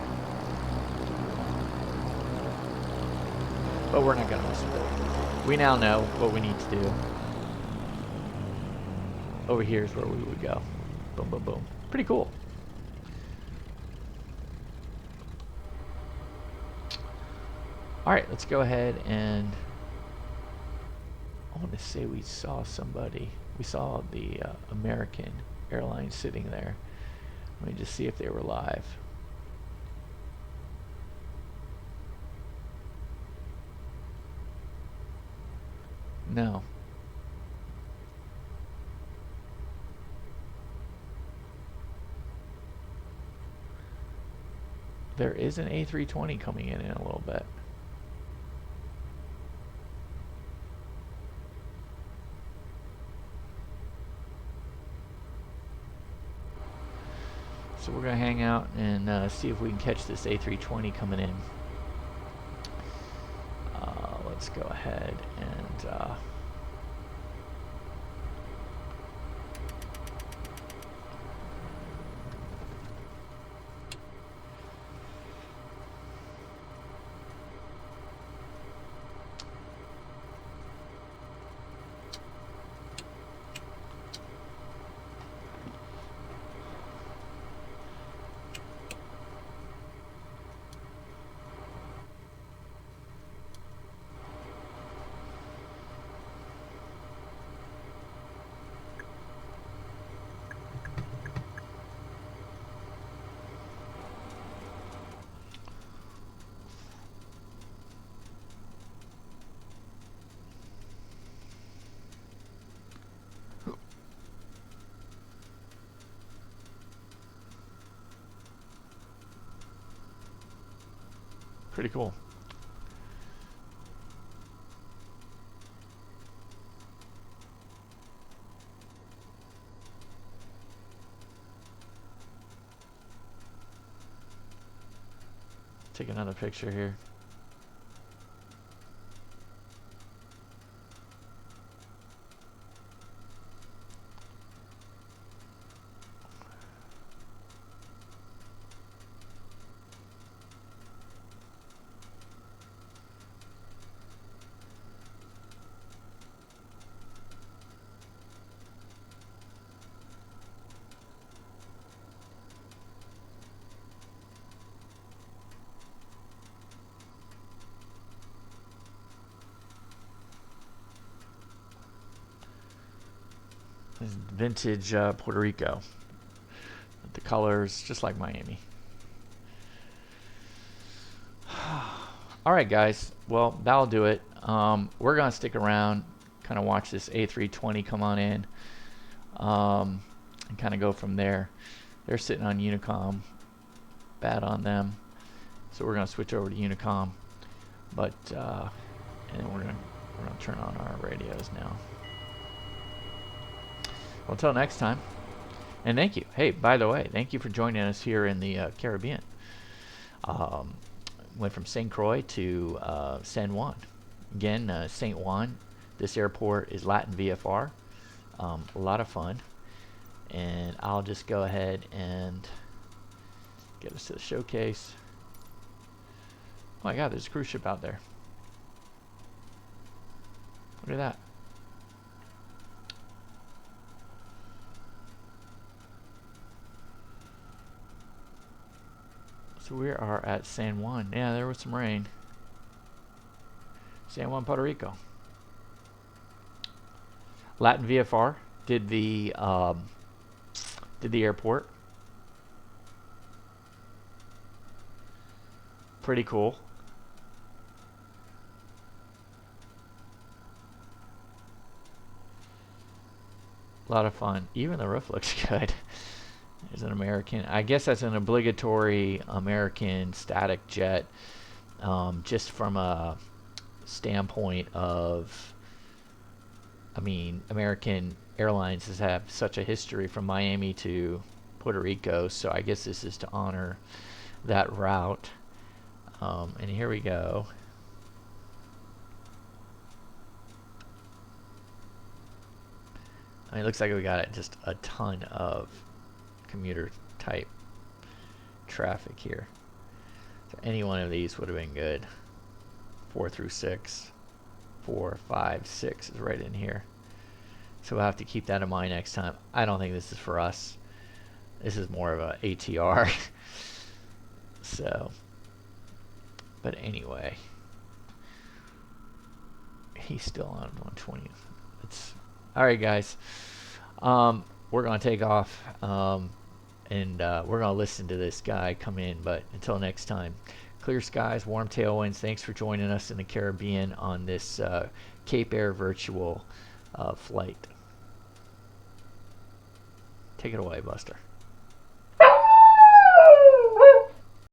But we're not going to mess with it. We now know what we need to do. Over here is where we would go. Boom, boom, boom. Pretty cool. Alright, let's go ahead and I want to say we saw somebody. We saw the American airline sitting there. Let me just see if they were live. No. There is an A320 coming in a little bit. So we're going to hang out and see if we can catch this A320 coming in. Let's go ahead and Pretty cool. Take another picture here. This is vintage Puerto Rico. The colors just like Miami. All right, guys. Well, that'll do it. We're gonna stick around, kind of watch this A320 come on in, and kind of go from there. They're sitting on Unicom. Bad on them. So we're gonna switch over to Unicom, but and then we're gonna turn on our radios now. Well, until next time, and thank you. Hey, by the way, thank you for joining us here in the Caribbean. Went from St. Croix to San Juan. Again, St. Juan, this airport is LatinVFR. A lot of fun. And I'll just go ahead and get us to the showcase. Oh my God, there's a cruise ship out there. Look at that. So we are at San Juan. Yeah, there was some rain. San Juan, Puerto Rico. LatinVFR did the airport. Pretty cool. A lot of fun. Even the roof looks good. There's an American. I guess that's an obligatory American static jet. Just from a standpoint of, I mean, American Airlines has had such a history from Miami to Puerto Rico, so I guess this is to honor that route. And here we go. I mean, it looks like we got just a ton of commuter type traffic here. So any one of these would have been good. 4 through 6. 4, 5, 6 is right in here. So we'll have to keep that in mind next time. I don't think this is for us. This is more of a ATR. So, but anyway, he's still on 120. It's all right, guys. We're gonna take off, and we're gonna listen to this guy come in. But until next time, clear skies, warm tailwinds. Thanks for joining us in the Caribbean on this Cape Air virtual flight. Take it away, Buster.